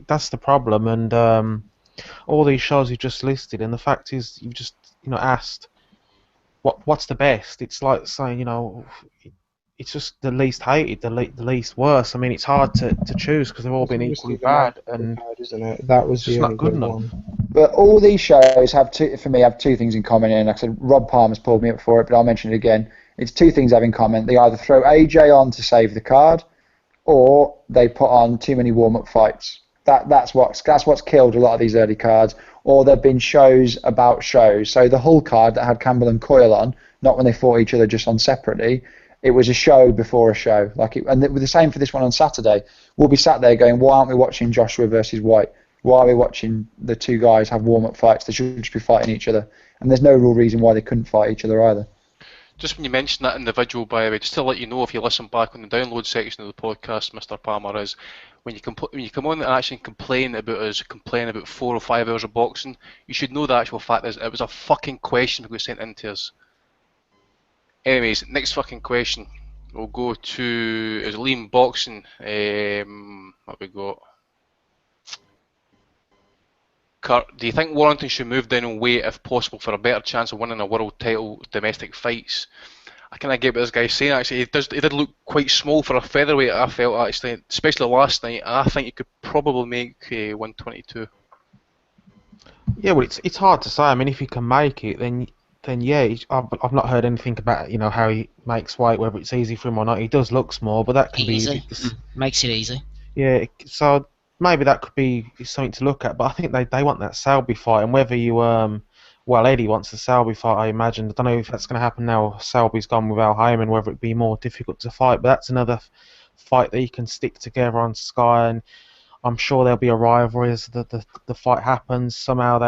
That's the problem, and all these shows you just listed, and the fact is you've just asked what's the best. It's like saying, it's just the least hated, the least worst. It's hard to choose because they've all been equally bad, and isn't it? That was just not good enough. But all these shows have two things in common, and like I said, Rob Palmer's pulled me up for it, but I'll mention it again. It's two things have in common. They either throw AJ on to save the card, or they put on too many warm-up fights. That's what's killed a lot of these early cards. Or there've been shows about shows. So the Hull card that had Campbell and Coyle on, not when they fought each other, just on separately. It was a show before a show. And it was the same for this one on Saturday. We'll be sat there going, why aren't we watching Joshua versus White? Why are we watching the two guys have warm-up fights? They should just be fighting each other. And there's no real reason why they couldn't fight each other either. Just when you mentioned that individual, by the way, just to let you know, if you listen back on the download section of the podcast, Mr. Palmer, is when you come on and actually complain about 4 or 5 hours of boxing, you should know the actual fact is it was a fucking question that was sent in to us. Anyways, next fucking question. We'll go to Liam Boxing. What we got? Kurt, do you think Warrington should move down in weight if possible for a better chance of winning a world title domestic fights? I kind of get what this guy's saying. Actually, he did look quite small for a featherweight. I felt actually, especially last night. I think he could probably make 122. Yeah, well, it's hard to say. I mean, if he can make it, then yeah. I've not heard anything about how he makes weight, whether it's easy for him or not. He does look small, but that can Easy. be easy. Makes it easy. Yeah, so maybe that could be something to look at. But I think they want that Selby fight, and whether you well, Eddie wants the Selby fight, I imagine. I don't know if that's going to happen now. Selby's gone with Al Heyman, whether it be more difficult to fight. But that's another fight that you can stick together on Sky, and I'm sure there'll be a rivalry as the fight happens. Somehow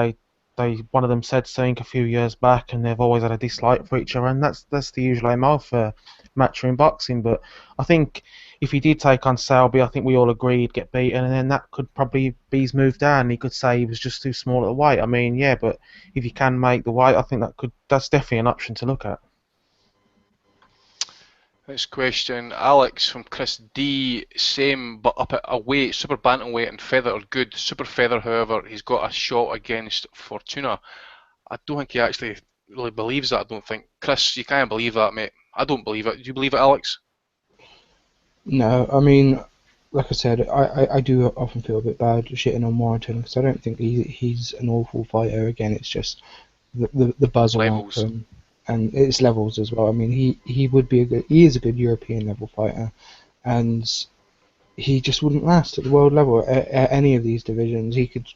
one of them said something a few years back, and they've always had a dislike for each other, and that's the usual MO for matchroom boxing. But I think if he did take on Selby, I think we all agreed get beaten, and then that could probably be his move down. He could say he was just too small at the weight. I mean, yeah, but if he can make the weight, I think that's definitely an option to look at. Next question, Alex from Chris D. Same, but up at a weight, super bantamweight and feather are good. Super feather, however, he's got a shot against Fortuna. I don't think he actually really believes that. I don't think. Chris, you can't believe that, mate. I don't believe it. Do you believe it, Alex? No, I mean, like I said, I do often feel a bit bad shitting on Warrington because I don't think he's an awful fighter. Again, it's just the buzz around him, and it's levels as well. I mean, he is a good European level fighter, and he just wouldn't last at the world level at any of these divisions. He could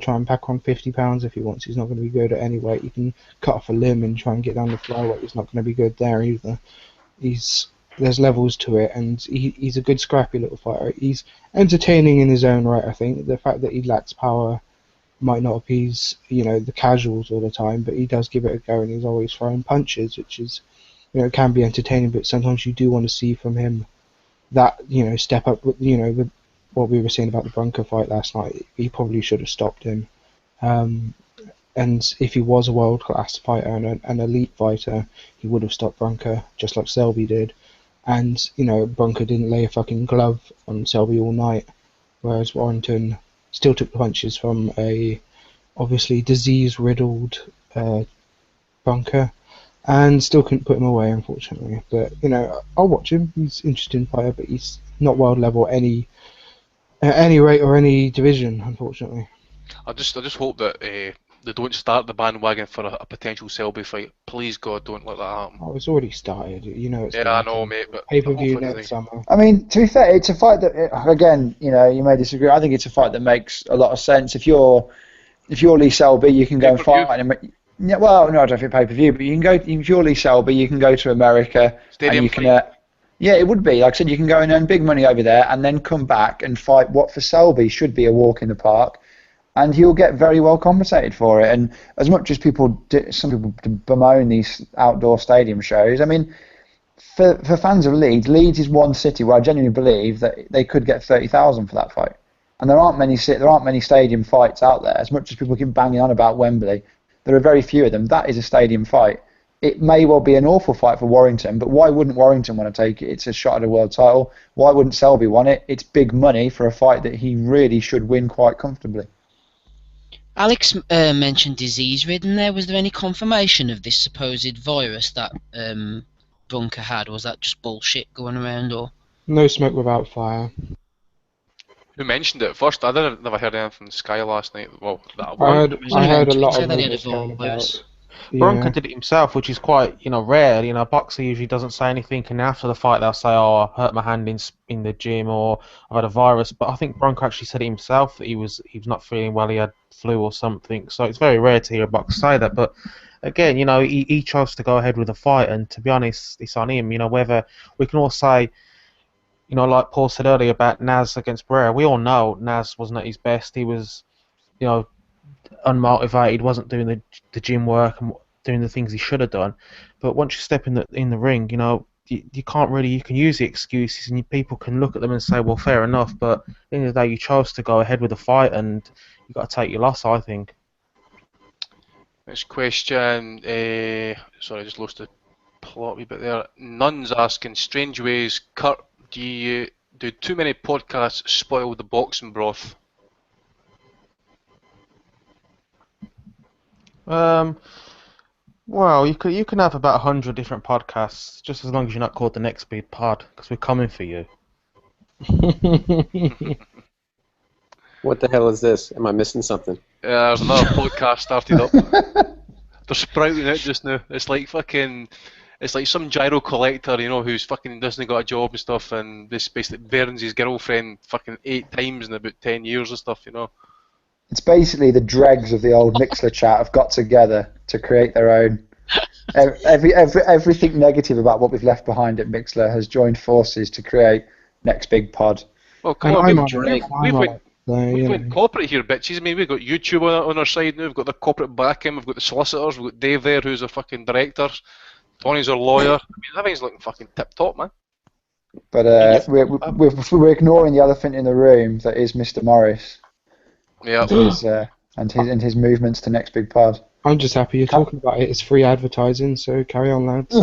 try and pack on 50 pounds if he wants. He's not going to be good at any weight. He can cut off a limb and try and get down the flyweight. He's not going to be good there either. There's levels to it, and he's a good scrappy little fighter. He's entertaining in his own right, I think. The fact that he lacks power might not appease, the casuals all the time, but he does give it a go, and he's always throwing punches, which is, can be entertaining, but sometimes you do want to see from him that, step up, with what we were saying about the Brunker fight last night. He probably should have stopped him. And if he was a world-class fighter and an elite fighter, he would have stopped Brunker, just like Selby did. And, Brunker didn't lay a fucking glove on Selby all night, whereas Warrington still took the punches from a obviously disease-riddled Brunker, and still couldn't put him away, unfortunately. But, I'll watch him. He's an interesting fighter, but he's not world level at any rate or any division, unfortunately. I just hope that they don't start the bandwagon for a potential Selby fight. Please, God, don't let that happen. Oh, it's already started. It's yeah, I know, mate, but pay-per-view next summer. I mean, to be fair, it's a fight that, again, you may disagree. I think it's a fight that makes a lot of sense. If you're Lee Selby, you can go and fight him. Yeah, well, no, I don't think pay-per-view, but you can go. If you're Lee Selby, you can go to America. Stadium and you can. Yeah, it would be. Like I said, you can go and earn big money over there, and then come back and fight what for Selby should be a walk in the park. And he'll get very well compensated for it. And as much as some people bemoan these outdoor stadium shows, I mean, for fans of Leeds is one city where I genuinely believe that they could get 30,000 for that fight. And there aren't many stadium fights out there. As much as people keep banging on about Wembley, there are very few of them. That is a stadium fight. It may well be an awful fight for Warrington, but why wouldn't Warrington want to take it? It's a shot at a world title. Why wouldn't Selby want it? It's big money for a fight that he really should win quite comfortably. Alex mentioned disease-ridden there. Was there any confirmation of this supposed virus that Brunker had? Or was that just bullshit going around? Or no smoke without fire? Who mentioned it first? I never heard anything from Sky last night. Well, I heard a lot of that he had rumours a going about. virus. Bronco did it himself, which is quite, rare. A boxer usually doesn't say anything, and after the fight they'll say, "Oh, I hurt my hand in the gym," or "I had a virus." But I think Bronco actually said it himself that he was not feeling well, he had flu or something. So it's very rare to hear a boxer say that. But again, he chose to go ahead with the fight, and to be honest, it's on him. Whether we can all say, like Paul said earlier about Naz against Barrera, we all know Naz wasn't at his best. He was, unmotivated, wasn't doing the gym work and doing the things he should have done. But once you step in the ring, you can't really, you can use the excuses and people can look at them and say, well, fair enough. But at the end of the day, you chose to go ahead with the fight, and you got to take your loss, I think. Next question. Sorry, I just lost the plot a wee bit there. Nun's asking, strange ways, Kurt, do too many podcasts spoil the boxing broth? Well, you can have about 100 different podcasts, just as long as you're not called the Next Speed Pod, because we're coming for you. What the hell is this? Am I missing something? There's another podcast started up. They're sprouting out just now. It's like some gyro collector, who's fucking doesn't got a job and stuff, and this basically burns his girlfriend fucking 8 times in about 10 years and stuff, It's basically the dregs of the old Mixler chat have got together to create their own. Everything negative about what we've left behind at Mixler has joined forces to create Next Big Pod. Well, come on, we've went corporate here, bitches. I mean, we've got YouTube on our side now. We've got the corporate backing. We've got the solicitors. We've got Dave there, who's a fucking director. Tony's our lawyer. I mean, everything's looking fucking tip top, man. But we're ignoring the elephant in the room that is Mr. Morris. Yeah. And his movements to Next Big Pod. I'm just happy you're talking about it. It's free advertising, so carry on, lads.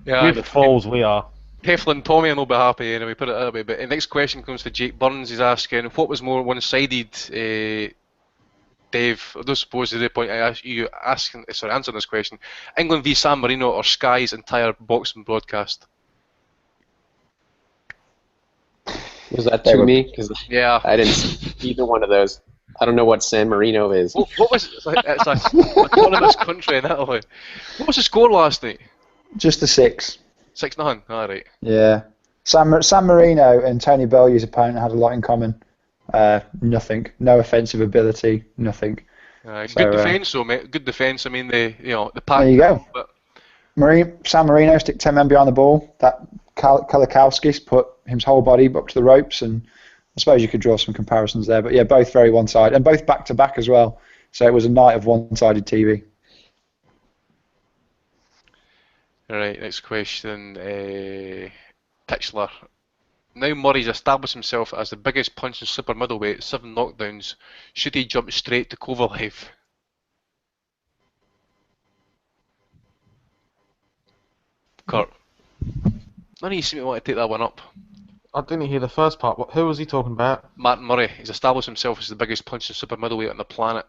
Yeah, we're the fools, we are. Teflon Tommy will be happy anyway, put it that way. But the next question comes to Jake Burns. He's asking, what was more one-sided, Dave? I don't suppose at the point I asked you answering this question. England v San Marino or Sky's entire boxing broadcast? Was that to me? Because yeah, I didn't see either one of those. I don't know what San Marino is. What was it's a autonomous country in Italy. What was the score last night? Just a 6. 6-0. All right. Yeah. San Marino and Tony Bellew's opponent had a lot in common. Nothing. No offensive ability. Nothing. Good defence, though, mate. Good defence. I mean, the pack. There you go. San Marino stick 10 men behind the ball. That Kalikowskis put his whole body up to the ropes, and I suppose you could draw some comparisons there. But yeah, both very one-sided, and both back-to-back as well. So it was a night of one-sided TV. All right, next question. Titchler. Now Murray's established himself as the biggest punch in super middleweight, 7 knockdowns. Should he jump straight to Kovalev? Kurt. None of you seem to want to take that one up. I didn't hear the first part. Who was he talking about? Martin Murray. He's established himself as the biggest punch in super middleweight on the planet.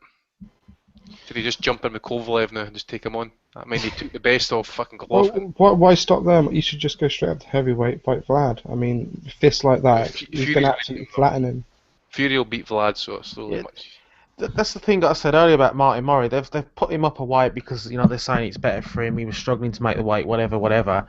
Should he just jump in with Kovalev now and just take him on? I mean, he took the best of fucking Golovkin. Well, why stop there? You should just go straight up to heavyweight, fight Vlad. I mean, fists like that, you can absolutely flatten him. Fury will beat Vlad, so it's still much. That's the thing that I said earlier about Martin Murray. They've put him up a weight because they're saying it's better for him. He was struggling to make the weight, whatever.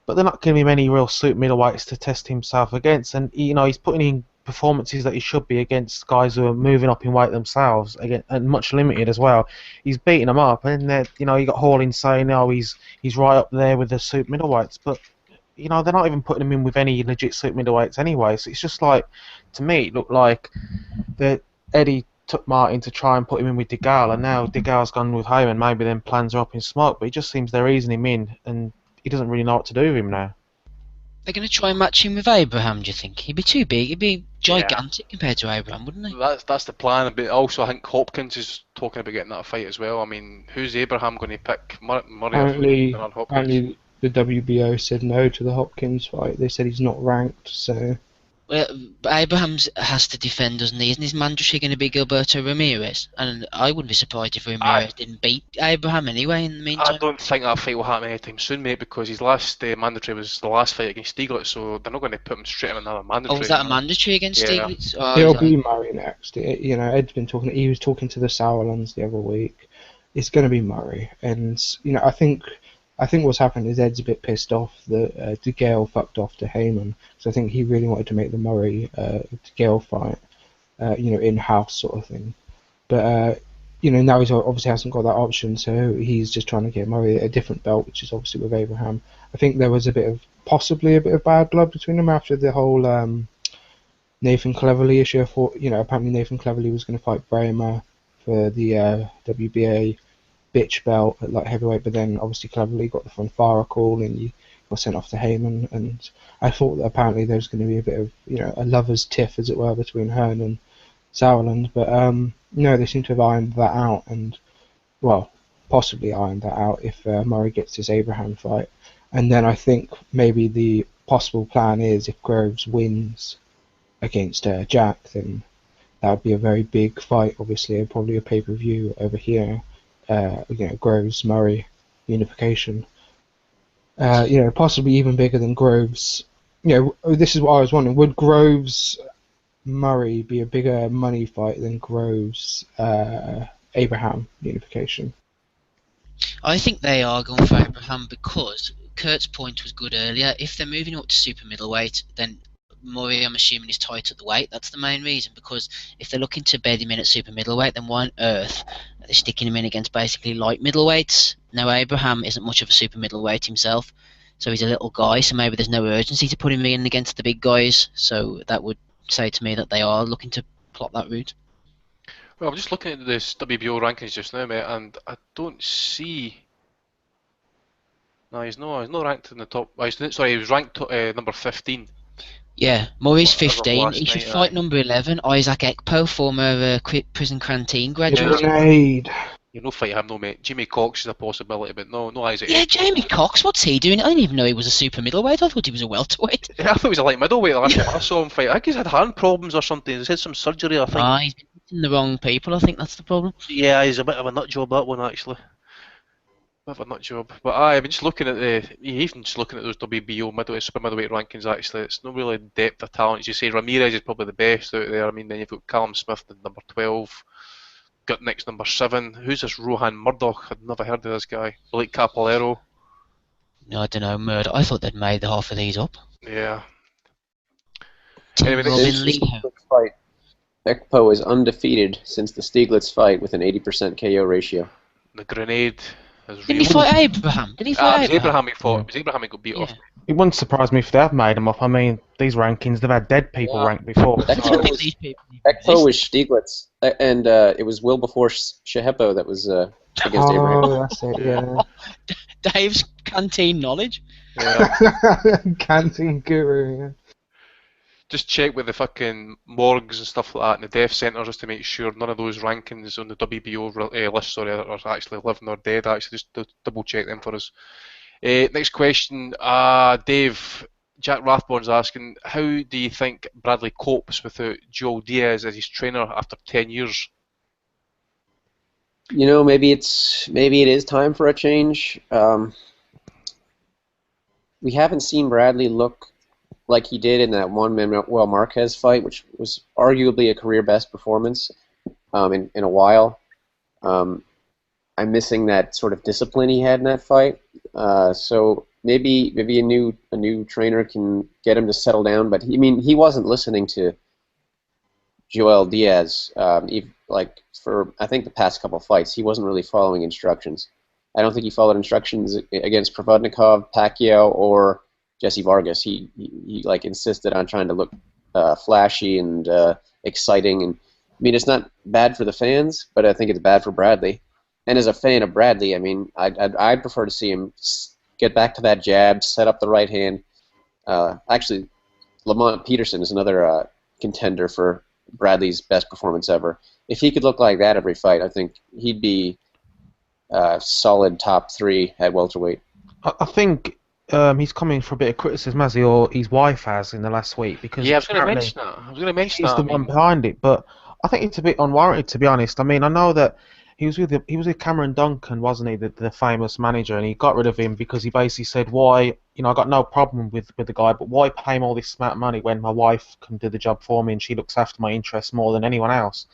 But they're not giving him any real suit middleweights to test himself against, and he's putting in performances that he should be against guys who are moving up in weight themselves, again, and much limited as well. He's beating them up, and you got Hawley saying, he's right up there with the suit middleweights, but they're not even putting him in with any legit suit middleweights anyway. So it's just like, to me, it looked like that Eddie took Martin to try and put him in with DeGale, and now DeGale's gone with Heyman. Maybe then plans are up in smoke, but it just seems they're easing him in, and he doesn't really know what to do with him now. They're going to try and match him with Abraham, do you think? He'd be too big. He'd be gigantic compared to Abraham, wouldn't he? That's the plan. But also, I think Hopkins is talking about getting that fight as well. I mean, who's Abraham going to pick? Murray or Hopkins? Apparently, the WBO said no to the Hopkins fight. They said he's not ranked, so... Well, but Abraham has to defend, doesn't he? Isn't his mandatory going to be Gilberto Ramirez? And I wouldn't be surprised if Ramirez didn't beat Abraham anyway in the meantime. I don't think that fight will happen anytime soon, mate, because his last mandatory was the last fight against Stieglitz, so they're not going to put him straight in another mandatory. Oh, was that a mandatory against Stieglitz? Oh, he'll be Murray next. Ed's been talking. He was talking to the Sauerlands the other week. it's going to be Murray. And I think what's happened is Ed's a bit pissed off that De Gale fucked off to Heyman. So I think he really wanted to make the Murray De Gale fight, in house sort of thing. But now he's obviously hasn't got that option, so he's just trying to get Murray a different belt, which is obviously with Abraham. I think there was possibly a bit of bad blood between them after the whole Nathan Cleverly issue. I thought, apparently Nathan Cleverly was going to fight Bramer for the WBA bitch belt at light heavyweight, but then obviously Cleverly got the Fanfara call and he got sent off to Heyman. And I thought that apparently there was going to be a bit of, a lover's tiff, as it were, between Hearn and Sauerland, but no, they seem to have ironed that out, and possibly ironed that out if Murray gets this Abraham fight. And then I think maybe the possible plan is if Groves wins against Jack, then that would be a very big fight, obviously, and probably a pay-per-view over here. Groves Murray unification. Possibly even bigger than Groves. This is what I was wondering: would Groves Murray be a bigger money fight than Groves Abraham unification? I think they are going for Abraham because Kurt's point was good earlier. If they're moving up to super middleweight, then Murray, I'm assuming, is tight at the weight. That's the main reason, because if they're looking to bed him in at super middleweight, then why on earth are they sticking him in against basically light middleweights? Now, Abraham isn't much of a super middleweight himself, so he's a little guy, so maybe there's no urgency to put him in against the big guys, so that would say to me that they are looking to plot that route. Well, I'm just looking at this WBO rankings just now, mate, and I don't see. No, he's not ranked in the top. He was ranked number 15. Yeah, Murray's As of 15. last He should night, fight number 11, Isaac Ekpo, former prison canteen graduate. Grenade. You're no fight him, no, mate. Jimmy Cox is a possibility, but no Isaac. Yeah, Jamie Cox, what's he doing? I didn't even know he was a super middleweight. I thought he was a welterweight. Yeah, I thought he was a light middleweight last time I saw him fight. I think he's had hand problems or something. He's had some surgery, I think. He's been hitting the wrong people. I think that's the problem. Yeah, he's a bit of a nut job, that one, actually. Bit of a nut job. But I've been just looking at even just looking at those WBO super middleweight rankings, actually, it's not really depth of talent. As you say, Ramirez is probably the best out there. I mean, then you've got Callum Smith at number 12. Gutnick's number 7. Who's this Rohan Murdoch? I'd never heard of this guy. Blake Capolero. No, I don't know, Murder. I thought they'd made half of these up. Yeah. Tim Anyway, Robin Lee. Fight. Ekpo is undefeated since the Stieglitz fight with an 80% KO ratio. The grenade is Didn't he real. fight Abraham? Didn't he It fight was Abraham? Abraham he fought. Yeah. It was Abraham he got beat off. It wouldn't surprise me if they have made them up. I mean, these rankings, they've had dead people Yeah. ranked before. That's I don't what think was- these people Ekpo was Stieglitz, and it was Will before Shehepo that was against Abraham. Oh, that's it, yeah. Dave's canteen knowledge. Yeah. Canteen guru, yeah. Just check with the fucking morgues and stuff like that and the death centres just to make sure none of those rankings on the WBO list are actually living or dead. Actually, just double check them for us. Next question, Dave. Jack Rathbone's asking, how do you think Bradley copes without Joel Diaz as his trainer after 10 years? You know, maybe it is time for a change. We haven't seen Bradley look like he did in that one Manuel Marquez fight, which was arguably a career best performance in a while. I'm missing that sort of discipline he had in that fight. So maybe a new trainer can get him to settle down. But he wasn't listening to Joel Diaz. For I think the past couple fights, he wasn't really following instructions. I don't think he followed instructions against Provodnikov, Pacquiao, or Jesse Vargas. He insisted on trying to look flashy and exciting. And I mean, it's not bad for the fans, but I think it's bad for Bradley. And as a fan of Bradley, I mean, I'd prefer to see him get back to that jab, set up the right hand. Actually, Lamont Peterson is another contender for Bradley's best performance ever. If he could look like that every fight, I think he'd be solid top 3 at welterweight. I think he's coming for a bit of criticism, as he or his wife has in the last week. Because Yeah, I was going to apparently mention that. I was going to mention he's that. the one behind it, but I think it's a bit unwarranted, to be honest. I mean, I know that he was with Cameron Duncan, wasn't he, the famous manager, and he got rid of him because he basically said, why, I got no problem with the guy, but why pay him all this amount of money when my wife can do the job for me and she looks after my interests more than anyone else?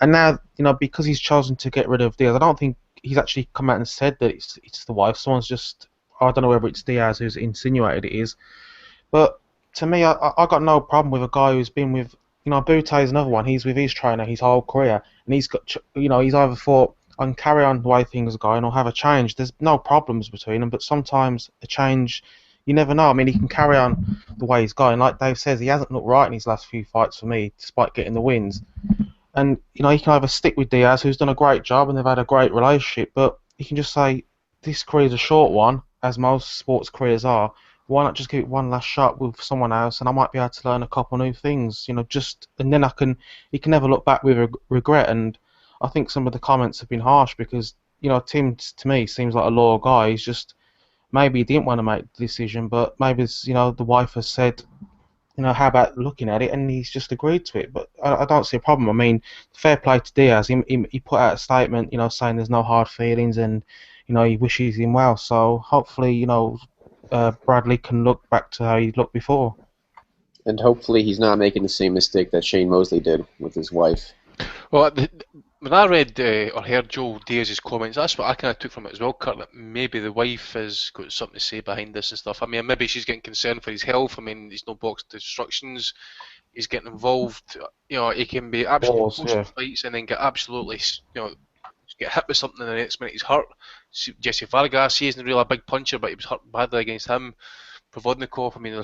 And now, because he's chosen to get rid of Diaz, I don't think he's actually come out and said that it's the wife. Someone's just, I don't know whether it's Diaz who's insinuated it is, but to me, I got no problem with a guy who's been with, Bute's another one. He's with his trainer his whole career, and he's got, he's either thought I can carry on the way things are going or have a change. There's no problems between them, but sometimes a change, you never know. I mean, he can carry on the way he's going. Like Dave says, he hasn't looked right in his last few fights for me, despite getting the wins. And he can either stick with Diaz, who's done a great job, and they've had a great relationship, but he can just say, this career's a short one, as most sports careers are. Why not just give it one last shot with someone else, and I might be able to learn a couple new things, and then he can never look back with regret. And I think some of the comments have been harsh because, Tim, to me, seems like a loyal guy. He's just, maybe he didn't want to make the decision, but maybe it's, the wife has said, how about looking at it, and he's just agreed to it. But I don't see a problem. I mean, fair play to Diaz. He put out a statement, saying there's no hard feelings, and he wishes him well. So hopefully, Bradley can look back to how he looked before. And hopefully he's not making the same mistake that Shane Mosley did with his wife. Well, when I read or heard Joe Diaz's comments, that's what I kind of took from it as well, Kurt, that maybe the wife has got something to say behind this and stuff. I mean, maybe she's getting concerned for his health. I mean, he's no box instructions. He's getting involved. He can be absolutely close to fights and then get absolutely, get hit with something and the next minute he's hurt. Jesse Vargas, he isn't really a big puncher, but he was hurt badly against him. Provodnikov, I mean,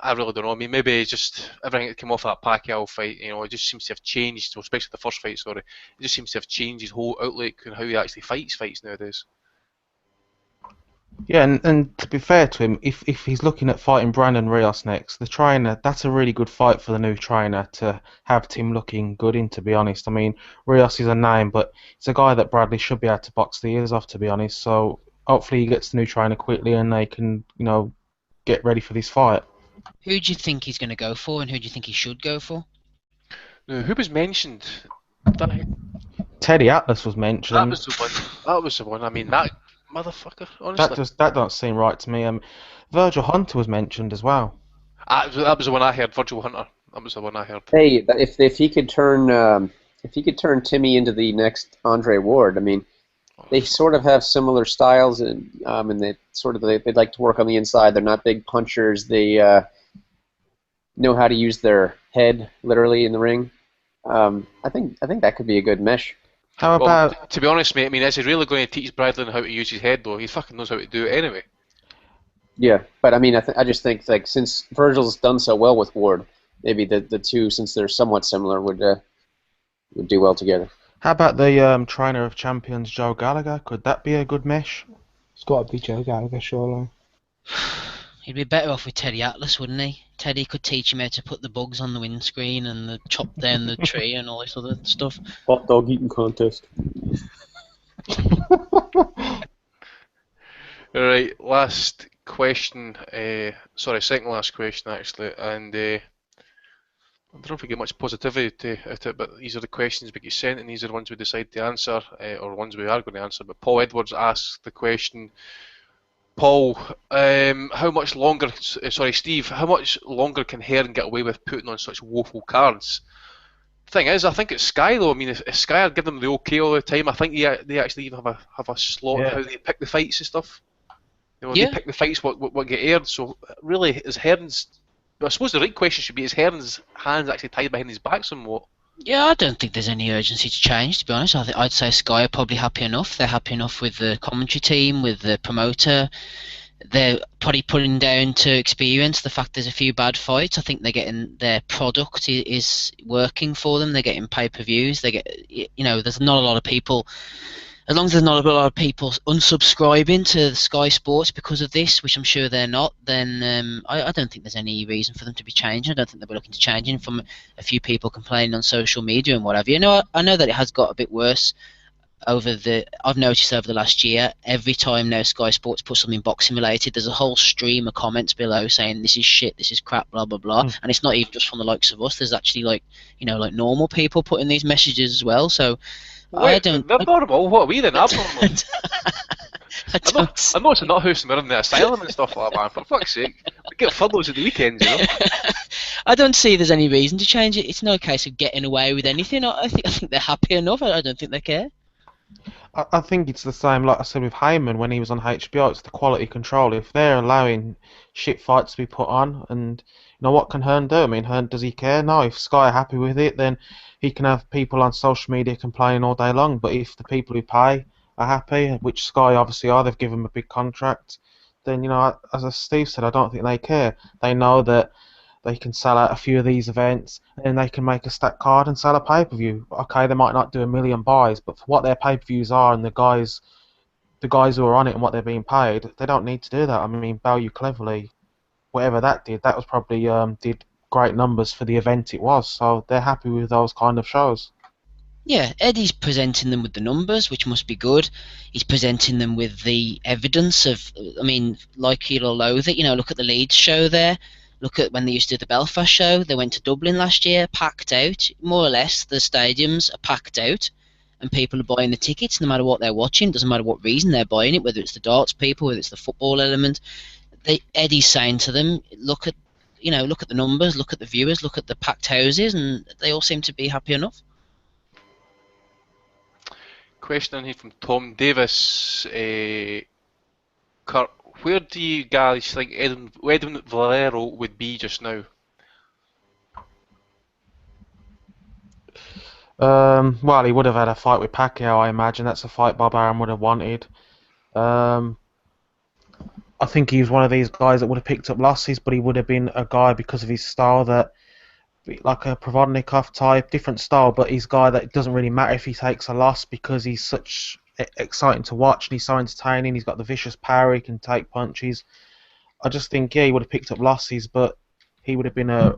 I really don't know. I mean, maybe it's just everything that came off that Pacquiao fight, it just seems to have changed, especially the first fight, sorry. It just seems to have changed his whole outlook and how he actually fights nowadays. Yeah, and to be fair to him, if he's looking at fighting Brandon Rios next, the trainer, that's a really good fight for the new trainer to have Tim looking good in, to be honest. I mean, Rios is a name, but it's a guy that Bradley should be able to box the ears off, to be honest. So hopefully he gets the new trainer quickly and they can, get ready for this fight. Who do you think he's going to go for, and who do you think he should go for? Now, who was mentioned? Teddy Atlas was mentioned. That was the one. I mean, that motherfucker, honestly. That don't seem right to me. Virgil Hunter was mentioned as well. That was the one I heard. Virgil Hunter. That was the one I heard. Hey, if he could turn Timmy into the next Andre Ward, I mean, they sort of have similar styles, and they'd like to work on the inside. They're not big punchers. They know how to use their head literally in the ring. I think that could be a good mesh. How about? To be honest, mate, I mean, is he really going to teach Bradley how to use his head though? He fucking knows how to do it anyway. Yeah, but I mean, I just think like since Virgil's done so well with Ward, maybe the two, since they're somewhat similar, would do well together. How about the trainer of champions, Joe Gallagher? Could that be a good mesh? It's got to be Joe Gallagher, surely. He'd be better off with Teddy Atlas, wouldn't he? Teddy could teach him how to put the bugs on the windscreen and chop down the tree and all this other stuff. Hot dog eating contest. Alright, last question. Second last question actually, and I don't know if we get much positivity out of it, but these are the questions we get sent, and these are the ones we decide to answer, or ones we are going to answer. But Paul Edwards asks the question, Paul, how much longer, Steve, how much longer can Hearn get away with putting on such woeful cards? The thing is, I think it's Sky though. I mean, if Sky are giving them the okay all the time, I think they actually even have a slot how they pick the fights and stuff. They pick the fights what get aired. So really, is Hearn's? I suppose the right question should be: is Hearn's hands actually tied behind his back somewhat? Yeah, I don't think there's any urgency to change, to be honest. I'd say Sky are probably happy enough. They're happy enough with the commentary team, with the promoter. They're probably putting down to experience the fact there's a few bad fights. I think they're getting their product is working for them. They're getting pay-per-views. They get, there's not a lot of people. As long as there's not a lot of people unsubscribing to Sky Sports because of this, which I'm sure they're not, then I don't think there's any reason for them to be changing. I don't think they'll be looking to changing from a few people complaining on social media and whatever. I know that it has got a bit worse I've noticed over the last year. Every time now Sky Sports puts something boxing related, there's a whole stream of comments below saying this is shit, this is crap, blah blah blah. And it's not even just from the likes of us. There's actually like normal people putting these messages as well. So Wait, they're normal. What are we then? Abnormal. I know it's a Nuthouse and we're in the asylum and stuff like that, man. For fuck's sake, we get furloughs at the weekends, I don't see there's any reason to change it. It's no case of getting away with anything. I think they're happy enough. I don't think they care. I think it's the same, like I said, with Heyman when he was on HBO. It's the quality control. If they're allowing shit fights to be put on, and what can Hearn do? I mean, Hearn, does he care? No. If Sky are happy with it, then he can have people on social media complaining all day long. But if the people who pay are happy, which Sky obviously are, they've given him a big contract, then as Steve said, I don't think they care. They know that they can sell out a few of these events, and then they can make a stack card and sell a pay-per-view. Okay, they might not do a million buys, but for what their pay-per-views are and the guys who are on it and what they're being paid, they don't need to do that. I mean, Value cleverly, whatever that did, that was probably did great numbers for the event it was. So they're happy with those kind of shows. Yeah, Eddie's presenting them with the numbers, which must be good. He's presenting them with the evidence of, I mean, like it or loathe it. Look at the Leeds show there. Look at when they used to do the Belfast show. They went to Dublin last year, packed out. More or less, the stadiums are packed out, and people are buying the tickets no matter what they're watching. Doesn't matter what reason they're buying it, whether it's the darts people, whether it's the football element. Eddie's saying to them, look at the numbers, look at the viewers, look at the packed houses, and they all seem to be happy enough. Question in here from Tom Davis. Kurt, where do you guys think Edwin Valero would be just now? Well, he would have had a fight with Pacquiao, I imagine. That's a fight Bob Arum would have wanted. I think he was one of these guys that would have picked up losses, but he would have been a guy because of his style that, like a Provodnikov type, different style, but he's a guy that it doesn't really matter if he takes a loss because he's such exciting to watch and he's so entertaining. He's got the vicious power, he can take punches. I just think, yeah, he would have picked up losses, but he would have been a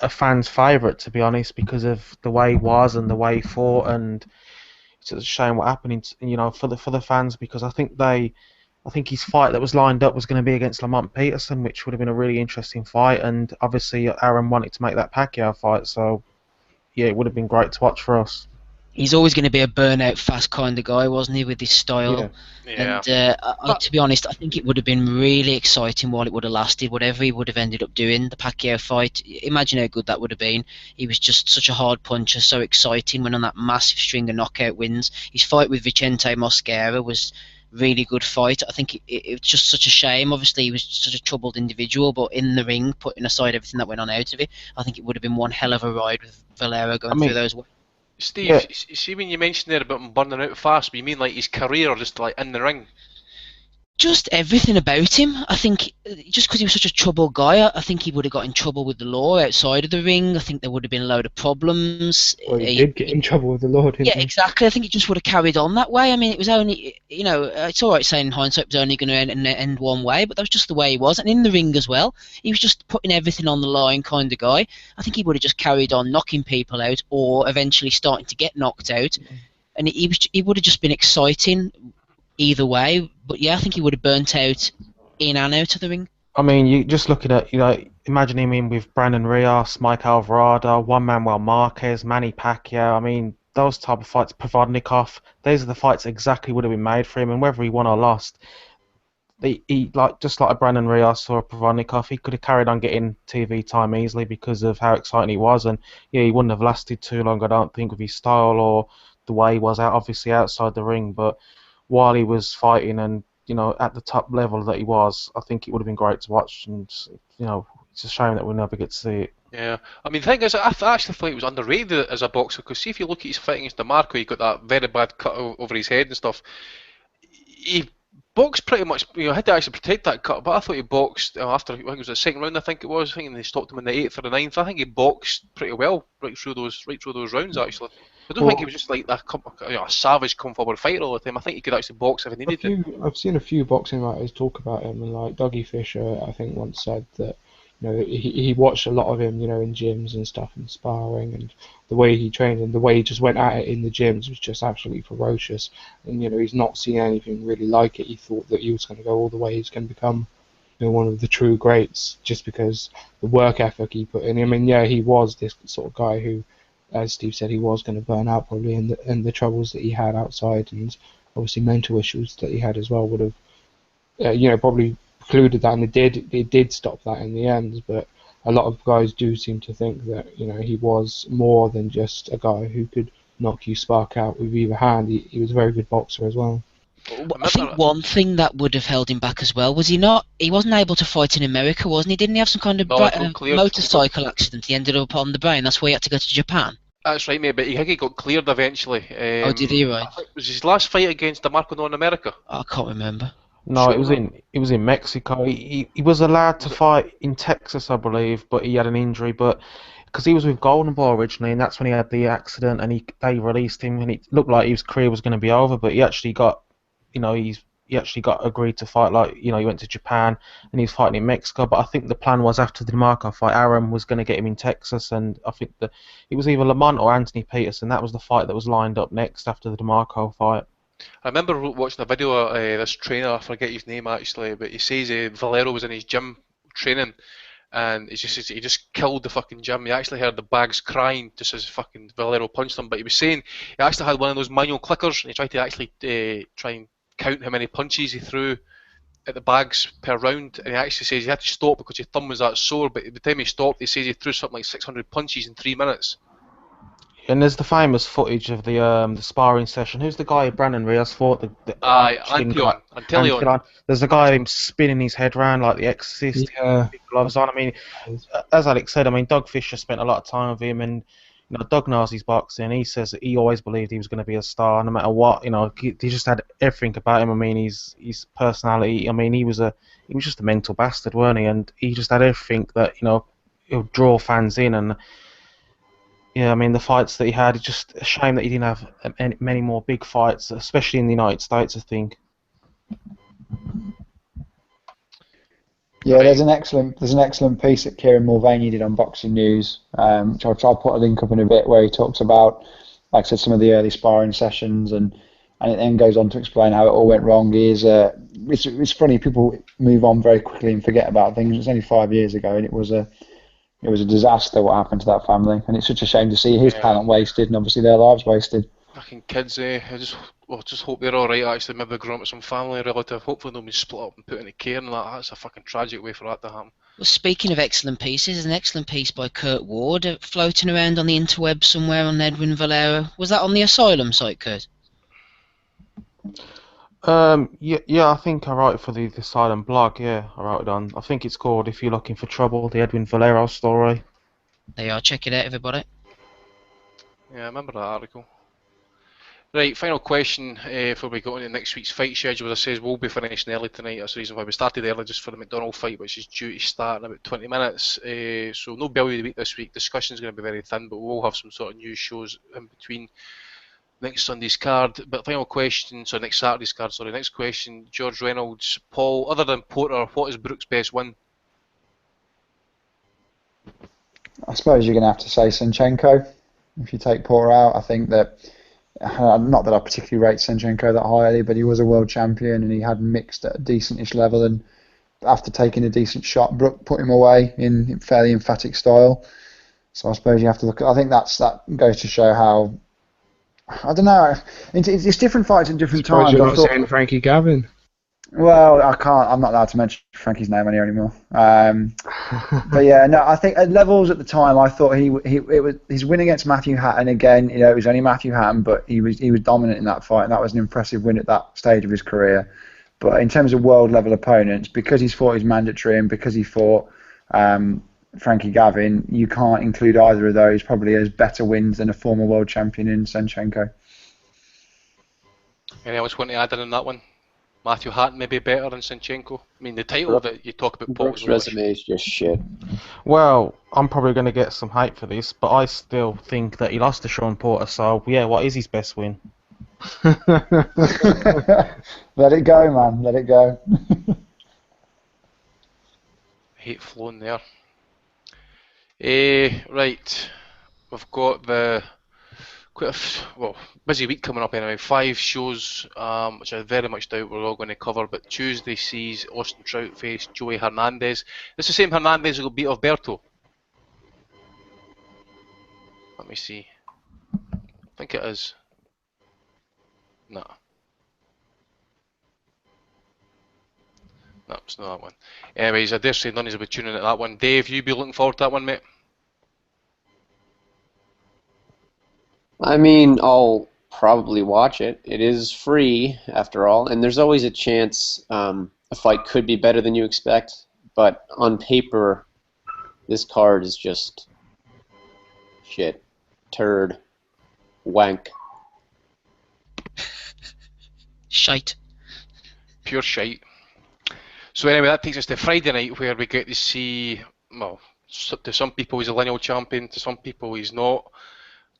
fan's favourite, to be honest, because of the way he was and the way he fought, and it's a shame what happened, for the fans, because I think his fight that was lined up was going to be against Lamont Peterson, which would have been a really interesting fight, and obviously Aaron wanted to make that Pacquiao fight, so yeah, it would have been great to watch for us. He's always going to be a burnout, fast kind of guy, wasn't he, with his style? Yeah. And to be honest, I think it would have been really exciting while it would have lasted, whatever he would have ended up doing, the Pacquiao fight. Imagine how good that would have been. He was just such a hard puncher, so exciting, went on that massive string of knockout wins. His fight with Vicente Mosquera was really good fight. I think it was just such a shame. Obviously, he was such a troubled individual, but in the ring, putting aside everything that went on out of it, I think it would have been one hell of a ride with Valero going through those. Steve, yeah. See when you mentioned there about him burning out fast, but you mean like his career or just like in the ring? Just everything about him. I think just because he was such a troubled guy, I think he would have got in trouble with the law outside of the ring. I think there would have been a load of problems. Well, he did get in trouble with the law, didn't he? Yeah, exactly. I think he just would have carried on that way. I mean, it was only, it's all right saying in hindsight it was only going to end one way, but that was just the way he was. And in the ring as well, he was just putting everything on the line kind of guy. I think he would have just carried on knocking people out or eventually starting to get knocked out. And he would have just been exciting either way, but yeah, I think he would have burnt out in and out of the ring. I mean, you just looking at, imagine him in with Brandon Rios, Mike Alvarado, Juan Manuel Marquez, Manny Pacquiao. I mean, those type of fights, Provodnikov, those are the fights exactly would have been made for him, and whether he won or lost, he just like a Brandon Rios or a Provodnikov, he could have carried on getting TV time easily because of how exciting he was, and yeah, he wouldn't have lasted too long, I don't think, with his style or the way he was obviously outside the ring, but while he was fighting and at the top level that he was, I think it would have been great to watch, and it's a shame that we'll never get to see it. Yeah, I mean the thing is, I actually thought he was underrated as a boxer, because see if you look at his fight against DeMarco, he got that very bad cut over his head and stuff. He boxed pretty much, had to actually protect that cut, but I thought he boxed after, I think it was the second round, I think they stopped him in the 8th or the 9th. I think he boxed pretty well right through those rounds actually. I don't think he was just like a savage come forward fighter all the time. I think he could actually box if he needed to. I've seen a few boxing writers talk about him, and like Dougie Fisher, I think once said that he watched a lot of him, in gyms and stuff and sparring, and the way he trained and the way he just went at it in the gyms was just absolutely ferocious. And he's not seen anything really like it. He thought that he was going to go all the way. He's going to become one of the true greats just because the work ethic he put in. I mean, yeah, he was this sort of guy who, as Steve said, he was going to burn out probably, and the troubles that he had outside and obviously mental issues that he had as well would have, probably precluded that, and it did stop that in the end. But a lot of guys do seem to think that he was more than just a guy who could knock you spark out with either hand. He was a very good boxer as well. I think one thing that would have held him back as well was he wasn't able to fight in America, wasn't he? Didn't he have some kind of No, he got cleared. motorcycle accident? He ended up on the brain. That's why he had to go to Japan. That's right, mate, but he got cleared eventually. Oh, did he? Right. I think it was his last fight against DeMarco in America. I can't remember. No, Sure. it was in Mexico. He was allowed to fight in Texas, I believe, but he had an injury. But because he was with Golden Boy originally, and that's when he had the accident, and they released him, and it looked like his career was going to be over. But he actually got, he actually got agreed to fight. Like, he went to Japan and he was fighting in Mexico. But I think the plan was after the DeMarco fight, Aaron was going to get him in Texas, and I think that it was either Lamont or Anthony Peterson. That was the fight that was lined up next after the DeMarco fight. I remember watching a video of this trainer, I forget his name actually, but he says Valero was in his gym training, and he just killed the fucking gym. He actually heard the bags crying just as fucking Valero punched him, but he was saying he actually had one of those manual clickers, and he tried to actually try and count how many punches he threw at the bags per round, and he actually says he had to stop because his thumb was that sore, but at the time he stopped, he says he threw something like 600 punches in 3 minutes. And there's the famous footage of the sparring session. Who's the guy Brandon Rios fought? Antilion. There's a guy him spinning his head around like the Exorcist. Yeah. Big gloves on. I mean, as Alex said, I mean, Doug Fisher spent a lot of time with him, and Doug knows his boxing. He says that he always believed he was going to be a star, no matter what. He just had everything about him. I mean, his personality. I mean, he was just a mental bastard, weren't he? And he just had everything that he'll draw fans in. And yeah, I mean, the fights that he had, it's just a shame that he didn't have many more big fights, especially in the United States, I think. Yeah, there's an excellent piece that Kieran Mulvaney did on Boxing News, which I'll try to put a link up in a bit, where he talks about, like I said, some of the early sparring sessions, and it then goes on to explain how it all went wrong. It's funny, people move on very quickly and forget about things. It's only 5 years ago, and it was a disaster what happened to that family, and it's such a shame to see his talent wasted and obviously their lives wasted. Fucking kids, I just hope they're alright actually, maybe grown up with some family relative, hopefully they'll be split up and put in a care and that's a fucking tragic way for that to happen. Well, speaking of excellent pieces, there's an excellent piece by Kurt Ward floating around on the interweb somewhere on Edwin Valero. Was that on the Asylum site, Kurt? Yeah, I think I wrote it for the Asylum blog. Yeah, I wrote it on. I think it's called "If You're Looking for Trouble," the Edwin Valero story. There you are. Check it out, everybody. Yeah, I remember that article. Right, final question before we go into next week's fight schedule. As I says, we'll be finishing early tonight. That's the reason why we started early, just for the McDonald fight, which is due to start in about 20 minutes. So no Belly of the Week this week. Discussion's going to be very thin, but we'll have some sort of news shows in between next Sunday's card. But final question, so next Saturday's card, sorry. Next question, George Reynolds, Paul, other than Porter, what is Brooks' best win? I suppose you're going to have to say Senchenko. If you take Porter out, I think that, not that I particularly rate Senchenko that highly, but he was a world champion and he had mixed at a decentish level, and after taking a decent shot, Brook put him away in fairly emphatic style. So I suppose you have to look at, I think that goes to show how, I don't know, it's different fights at different times. You're not saying Frankie Gavin. Well, I'm not allowed to mention Frankie's name on here anymore. But yeah, no, I think at levels at the time, I thought his win against Matthew Hatton again. It was only Matthew Hatton, but he was dominant in that fight, and that was an impressive win at that stage of his career. But in terms of world level opponents, because he's fought his mandatory and because he fought Frankie Gavin, you can't include either of those probably as better wins than a former world champion in Senchenko. Anyone else want to add in on that one? Matthew Hatton maybe better than Senchenko. I mean, the title that you talk about, Paul's resume is just shit. Well, I'm probably going to get some hate for this, but I still think that he lost to Sean Porter. So yeah, what is his best win? Let it go, man. Let it go. Hate flowing there. Right, we've got the busy week coming up anyway. 5 shows, which I very much doubt we're all going to cover. But Tuesday sees Austin Trout face Joey Hernandez. It's the same Hernandez who will beat Alberto. Let me see. I think it is. No. No, it's not that one. Anyways, I dare say none of us will be tuning at that one. Dave, you be looking forward to that one, mate? I mean, I'll probably watch it. It is free, after all, and there's always a chance a fight could be better than you expect. But on paper, this card is just shit, turd, wank. Shite. Pure shite. So anyway, that takes us to Friday night, where we get to see, well, to some people he's a lineal champion, to some people he's not.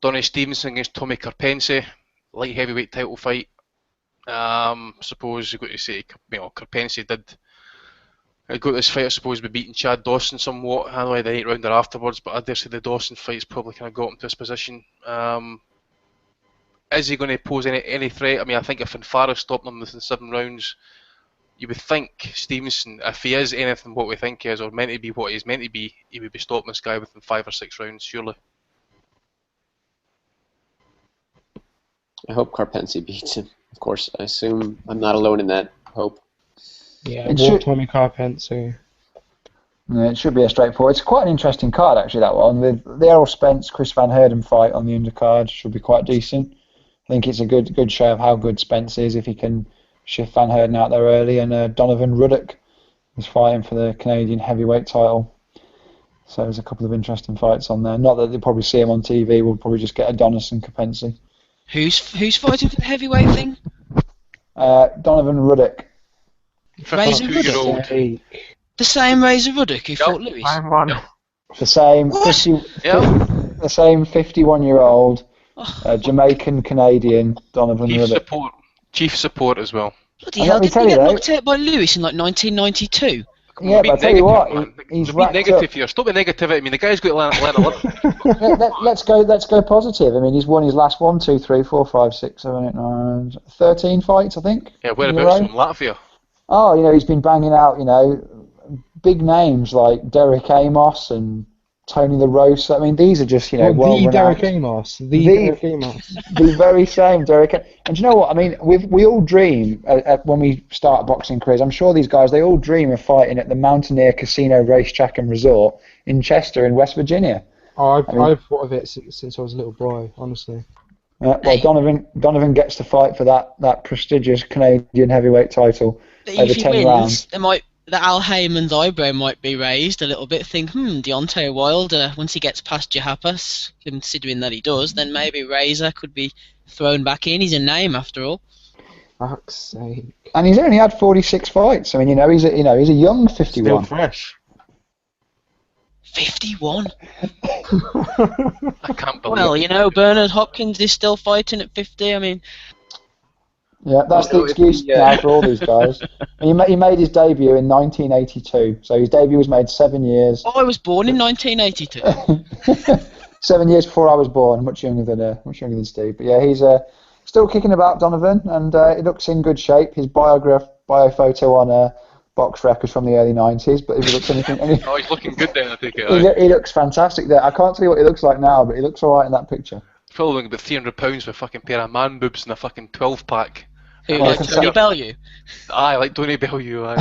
Donny Stevenson against Tommy Karpense, light heavyweight title fight. Suppose you've got to say, Karpense did go to this fight, I suppose, by beating Chad Dawson somewhat. I know the 8th rounder afterwards, but I dare say the Dawson fight's probably kind of got him to this position. Is he going to pose any threat? I mean, I think if Fanfara stopped him within 7 rounds, you would think Stevenson, if he is anything what we think he is, or meant to be what he's meant to be, he would be stopping this guy within 5 or 6 rounds, surely. I hope Karpense beats him. Of course, I assume I'm not alone in that hope. Yeah, It more should- Tommy Karpense. Yeah, it should be a straightforward. It's quite an interesting card, actually, that one. The Errol Spence Chris Van Heerden fight on the undercard should be quite decent. I think it's a good show of how good Spence is if he can shift Van Heerden out there early. And Donovan Ruddock is fighting for the Canadian heavyweight title. So there's a couple of interesting fights on there. Not that they'll probably see him on TV. We'll probably just get Adonis and Karpense. Who's fighting for the heavyweight thing? Donovan Ruddock. Razor 52-year-old. Hey, The same Razor Ruddock who fought Lewis. I'm one. The same What? 50, Yeah. the same 51-year-old Oh, Jamaican Canadian Donovan Ruddock. Chief support as well. bloody And hell! let me Didn't tell he you get though- knocked out by Lewis in like 1992? Yeah, but I tell you what, he's Being racked negative up. here. Stop the negativity. I mean, the guy's got to learn a living. Let's go positive. I mean, he's won his last 1, 2, 3, 4, 5, 6, 7, 8, 9, 13 fights, I think. Yeah, in a whereabouts row. from Latvia? Oh, he's been banging out, big names like Derek Amos and Tony the Roast. I mean, these are just, the well-renowned. Derek Amos. The Derek Amos. The very same Derek. And do you know what? I mean, we all dream when we start boxing careers. I'm sure these guys, they all dream of fighting at the Mountaineer Casino Racetrack and Resort in Chester, in West Virginia. Oh, I mean- I've thought of it since I was a little boy, honestly. Well, Hey. Donovan gets to fight for that prestigious Canadian heavyweight title. But Over if he 10 wins, rounds. the Al Heyman's eyebrow might be raised a little bit. Think, Deontay Wilder, once he gets past Jahapas, considering that he does, then maybe Razor could be thrown back in. He's a name after all. Fuck's sake. And he's only had 46 fights. I mean, he's a young Still 51. fresh. 51. I can't believe Well, Bernard Hopkins is still fighting at 50. I mean, Yeah, that's the Although if excuse he, now for all these guys. And he made his debut in 1982, so his debut was made 7 years. I was born in 1982. 7 years before I was born, much younger than Steve. But yeah, he's still kicking about, Donovan, and he looks in good shape. His bio photo on Box Records from the early 90s, but if he looks anything, Oh, he's looking good then, I take it. he looks fantastic there. I can't tell you what he looks like now, but he looks all right in that picture. Probably looking about £300 for a fucking pair of man boobs and a fucking 12-pack. Who, Well, I like can Tony say- Bellew? Aye, like Tony Bellew, aye.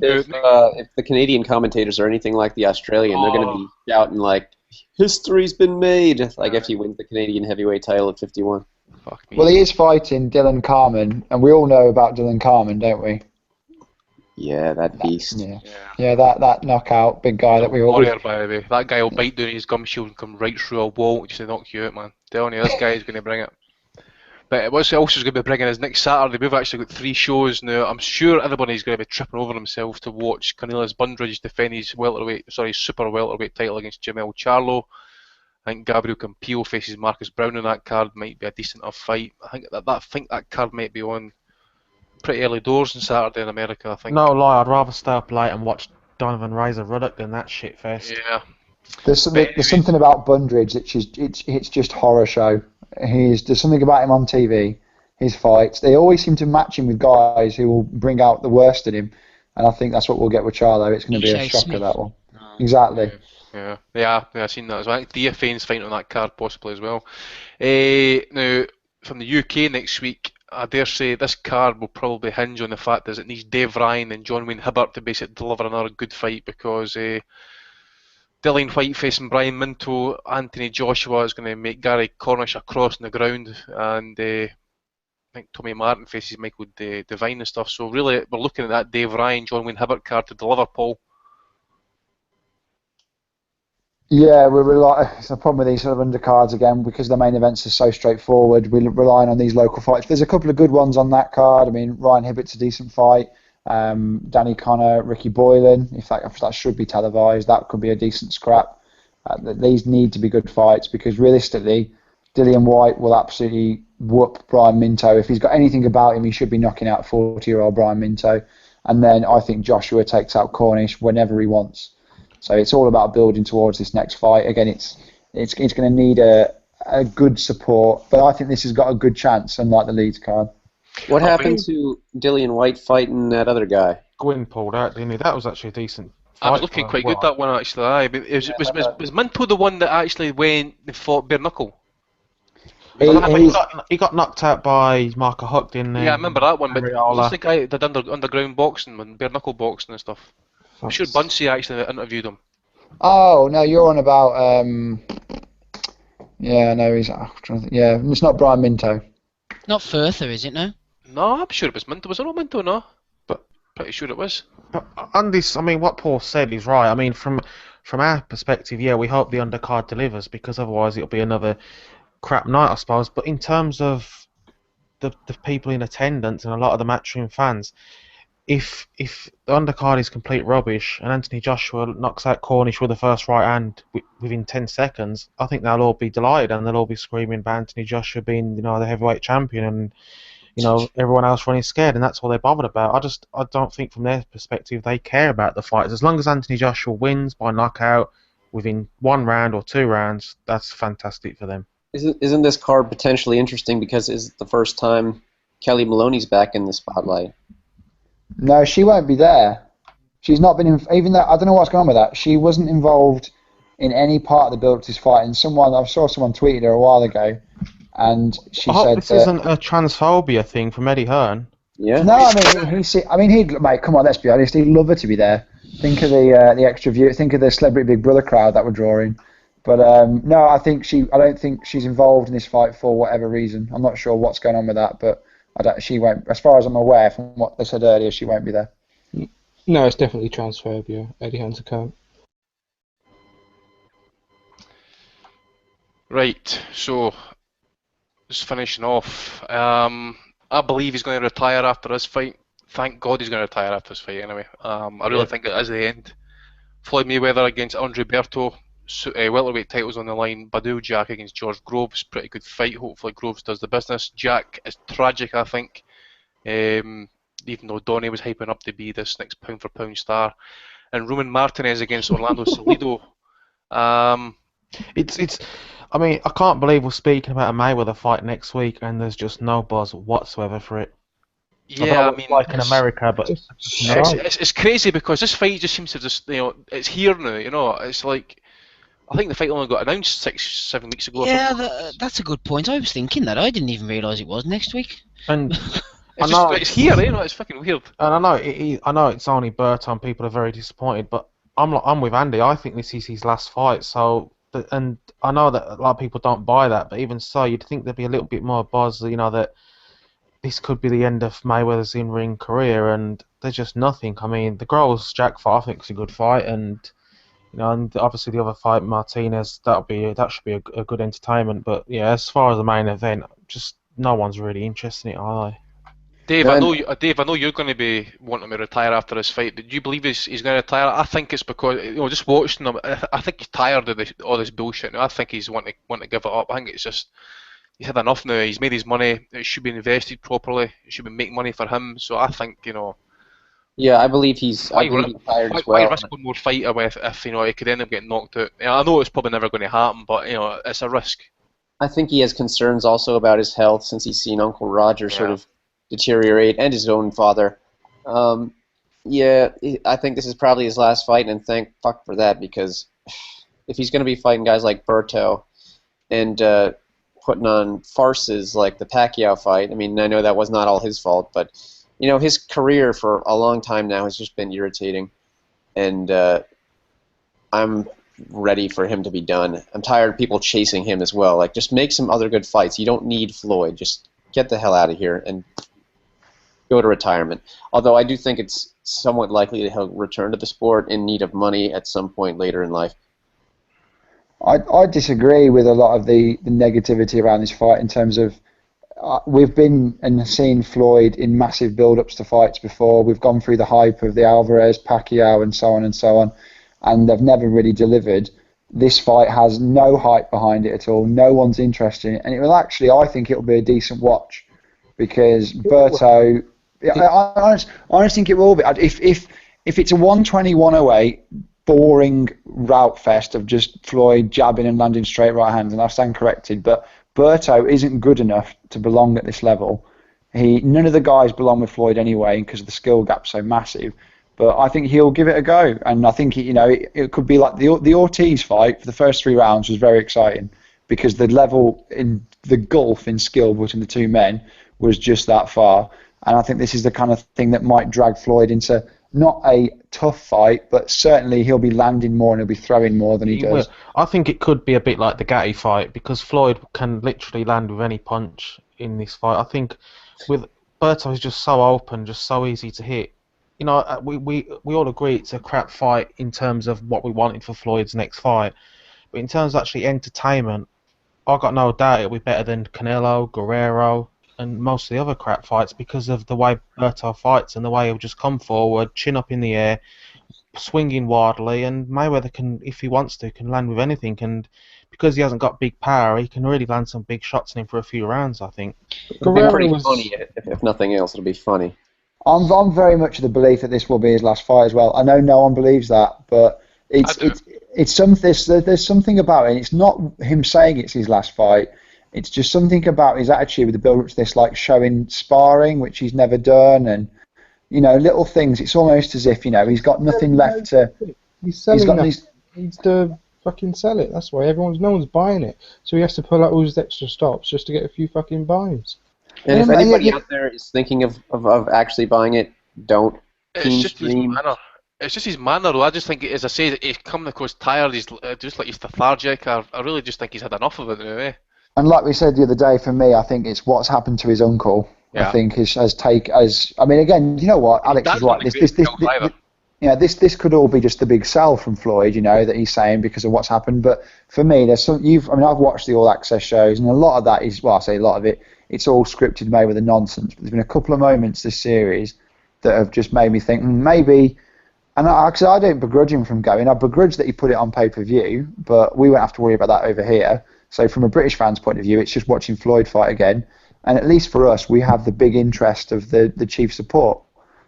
If the Canadian commentators are anything like the Australian, they're going to be shouting like, "History's been made!" Like if he wins the Canadian heavyweight title at 51. Fuck me. Well, he is fighting Dylan Carmen, and we all know about Dylan Carmen, don't we? Yeah, that beast. Yeah, that knockout, big guy that we all. Warrior, by the way. That guy will bite down his gum shield and come right through a wall just to knock you out, man. Telling you, this guy is going to bring it. But what's else is going to be bringing is next Saturday. We've actually got 3 shows now. I'm sure everybody's going to be tripping over himself to watch Cornelius Bundridge defend his super welterweight title against Jamel Charlo. I think Gabriel Campillo faces Marcus Brown on that card. Might be a decent enough fight. I think that card might be on pretty early doors on Saturday in America. I think. No lie, I'd rather stay up late and watch Donovan Razor Ruddock than that shit fest. Yeah. There's something about Bundridge it's just horror show. There's something about him on TV, his fights. They always seem to match him with guys who will bring out the worst in him, and I think that's what we'll get with Charlo. It's going to be a Jay shocker, Smith. that one. Exactly. Yeah, I've seen that as well. I think Diafane's fighting on that card possibly as well. Now, from the UK next week, I dare say this card will probably hinge on the fact that it needs Dave Ryan and John Wayne Hibbert to basically deliver another good fight because Dave Dillian White facing Brian Minto. Anthony Joshua is going to make Gary Cornish a cross on the ground, and I think Tommy Martin faces Michael Devine and stuff. So really, we're looking at that Dave Ryan, John Wayne Hibbert card to deliver, Paul. Yeah, it's a problem with these sort of undercards again because the main events are so straightforward. We're relying on these local fights. There's a couple of good ones on that card. I mean, Ryan Hibbert's a decent fight. Danny Connor, Ricky Boylan, if that should be televised, that could be a decent scrap. These need to be good fights because realistically, Dillian White will absolutely whoop Brian Minto. If he's got anything about him, he should be knocking out 40-year-old Brian Minto. And then I think Joshua takes out Cornish whenever he wants. So it's all about building towards this next fight. Again, it's going to need a good support, but I think this has got a good chance, unlike the Leeds card. What happened to Dillian White fighting that other guy? Gwynn pulled out, didn't he? That was actually a decent fight. I was looking quite good that one actually. Aye, but was Minto the one that actually went and fought bare knuckle? He got knocked out by Marco Huck, didn't he? Yeah, I remember that one. But Ariola. who's the guy that did underground boxing and bare knuckle boxing and stuff? I'm sure Bunsey actually interviewed him. Oh no, you're on about yeah, no, yeah, it's not Brian Minto. Not Further, is it now? No, I'm sure it was Minto. Was it not Minto? No, but pretty sure it was. But on this, I mean, what Paul said is right. I mean, from our perspective, yeah, we hope the undercard delivers because otherwise it'll be another crap night, I suppose. But in terms of the people in attendance and a lot of the Matchroom fans, if the undercard is complete rubbish and Anthony Joshua knocks out Cornish with the first right hand within 10 seconds, I think they'll all be delighted and they'll all be screaming about Anthony Joshua being, the heavyweight champion and, everyone else running scared, and that's all they're bothered about. I don't think from their perspective they care about the fights. As long as Anthony Joshua wins by knockout within 1 round or 2 rounds, that's fantastic for them. Isn't this card potentially interesting because it's the first time Kelly Maloney's back in the spotlight? No, she won't be there. She's not been even though I don't know what's going on with that. She wasn't involved in any part of the build to this fight. And I saw someone tweeted her a while ago, and she said this isn't a transphobia thing from Eddie Hearn. Yeah. No, mate, come on, let's be honest. He'd love her to be there. Think of the extra view. Think of the Celebrity Big Brother crowd that we're drawing. But no, I don't think she's involved in this fight for whatever reason. I'm not sure what's going on with that, but she won't. As far as I'm aware, from what they said earlier, she won't be there. No, it's definitely transphobia. Eddie Hearn's a cunt. Right, so just finishing off. I believe he's going to retire after this fight. Thank God he's going to retire after this fight anyway. I really think it is the end. Floyd Mayweather against Andre Berto. Welterweight titles on the line. Badou Jack against George Groves. Pretty good fight. Hopefully Groves does the business. Jack is tragic, I think. Even though Donnie was hyping up to be this next pound for pound star. And Roman Martinez against Orlando Salido. I mean, I can't believe we're speaking about a Mayweather fight next week and there's just no buzz whatsoever for it. Yeah, I mean, like in America, but it's crazy because this fight just seems to it's here now. It's like I think the fight only got announced 6-7 weeks ago. Yeah, that's a good point. I was thinking that. I didn't even realise it was next week. And it's here, it's fucking weird. And I know it's only Berton. People are very disappointed, but I'm with Andy. I think this is his last fight. So, and I know that a lot of people don't buy that, but even so, you'd think there'd be a little bit more buzz. That this could be the end of Mayweather's in-ring career, and there's just nothing. I mean, the Groves Jack fight, I think, is a good fight, and and obviously the other fight, Martinez, that should be a good entertainment. But yeah, as far as the main event, just no one's really interested in it, are they? Dave, I know you're going to be wanting to retire after this fight. Do you believe he's going to retire? I think it's because just watching him, I think he's tired of all this bullshit. Now I think he's wanting to give it up. I think it's just he's had enough now. He's made his money. It should be invested properly. It should be making money for him. So I think Yeah, I believe he's tired as well. Why risk one more fight if he could end up getting knocked out? I know it's probably never going to happen, but it's a risk. I think he has concerns also about his health since he's seen Uncle Roger sort of deteriorate and his own father. Yeah, I think this is probably his last fight, and thank fuck for that, because if he's going to be fighting guys like Berto and putting on farces like the Pacquiao fight, I mean, I know that was not all his fault, but his career for a long time now has just been irritating, and I'm ready for him to be done. I'm tired of people chasing him as well. Like, just make some other good fights. You don't need Floyd. Just get the hell out of here and go to retirement. Although I do think it's somewhat likely that he'll return to the sport in need of money at some point later in life. I disagree with a lot of the negativity around this fight in terms of we've been and seen Floyd in massive build-ups to fights before. We've gone through the hype of the Alvarez, Pacquiao, and so on, and they've never really delivered. This fight has no hype behind it at all. No one's interested in it, and it will actually, I think, it will be a decent watch because Berto. I honestly think it will be. If it's a 120-108 boring route fest of just Floyd jabbing and landing straight right hands, and I stand corrected, but Berto isn't good enough to belong at this level. None of the guys belong with Floyd anyway because the skill gap's so massive. But I think he'll give it a go, and I think it could be like the Ortiz fight for the first 3 rounds was very exciting because the level in the gulf in skill between the two men was just that far. And I think this is the kind of thing that might drag Floyd into not a tough fight, but certainly he'll be landing more and he'll be throwing more than he does. I think it could be a bit like the Gatti fight because Floyd can literally land with any punch in this fight. I think with Berto is just so open, just so easy to hit. We all agree it's a crap fight in terms of what we wanted for Floyd's next fight. But in terms of actually entertainment, I've got no doubt it'll be better than Canelo, Guerrero, and most of the other crap fights because of the way Berto fights and the way he'll just come forward, chin up in the air, swinging wildly, and Mayweather can, if he wants to, can land with anything, and because he hasn't got big power, he can really land some big shots in him for a few rounds, I think. It'll be pretty funny, if nothing else, it'll be funny. I'm very much of the belief that this will be his last fight as well. I know no one believes that, but it's something. There's something about it. And it's not him saying it's his last fight. It's just something about his attitude with the build-up to this, like showing sparring, which he's never done, and little things. It's almost as if he's got nothing left to. He's selling it. He needs to fucking sell it. That's why no one's buying it. So he has to pull out all his extra stops just to get a few fucking buys. And if anybody out there is thinking of actually buying it, don't. It's just his manner. It's just his manner, though. I just think, as I say, he's coming across tired. He's just like he's lethargic. I really just think he's had enough of it in a way. And like we said the other day, for me, I think it's what's happened to his uncle. Yeah. I think I mean, again, you know what? Alex is right. This could all be just the big sell from Floyd, that he's saying because of what's happened. But for me, I've watched the All Access shows, and a lot of that is, well, I say a lot of it, it's all scripted, made with the nonsense. But there's been a couple of moments this series that have just made me think maybe. And I don't begrudge him from going. I begrudge that he put it on pay-per-view, but we won't have to worry about that over here. So from a British fan's point of view, it's just watching Floyd fight again. And at least for us, we have the big interest of the chief support.